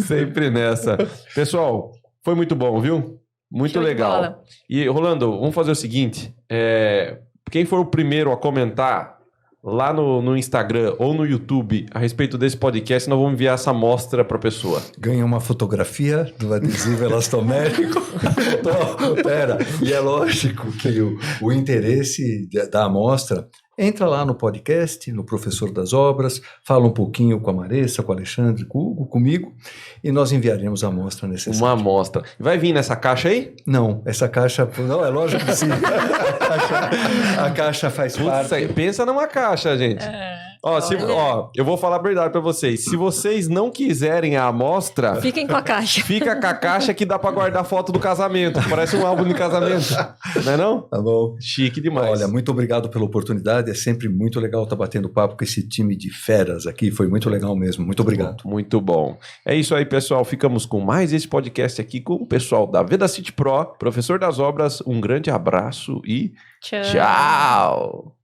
Sempre nessa. Pessoal, foi muito bom, viu? Muito legal. E, Rolando, vamos fazer o seguinte. Quem for o primeiro a comentar lá no Instagram ou no YouTube a respeito desse podcast, nós vamos enviar essa amostra para a pessoa. Ganha uma fotografia do adesivo elastomérico. E é lógico que o interesse da amostra entra lá no podcast, no Professor das Obras, fala um pouquinho com a Maressa, com o Alexandre, com o Hugo, comigo, e nós enviaremos a amostra necessária. Uma amostra. Vai vir nessa caixa aí? Não, essa caixa... Não, é lógico que sim. A caixa faz parte... Pensa numa caixa, gente. Eu vou falar a verdade pra vocês. Se vocês não quiserem a amostra... Fiquem com a caixa. Fica com a caixa que dá pra guardar foto do casamento. Parece um álbum de casamento. Não é não? Tá bom. Chique demais. Olha, muito obrigado pela oportunidade. É sempre muito legal estar batendo papo com esse time de feras aqui. Foi muito legal mesmo. Muito obrigado. Muito bom. É isso aí, pessoal. Ficamos com mais esse podcast aqui com o pessoal da Vedacity Pro, Professor das Obras. Um grande abraço e tchau.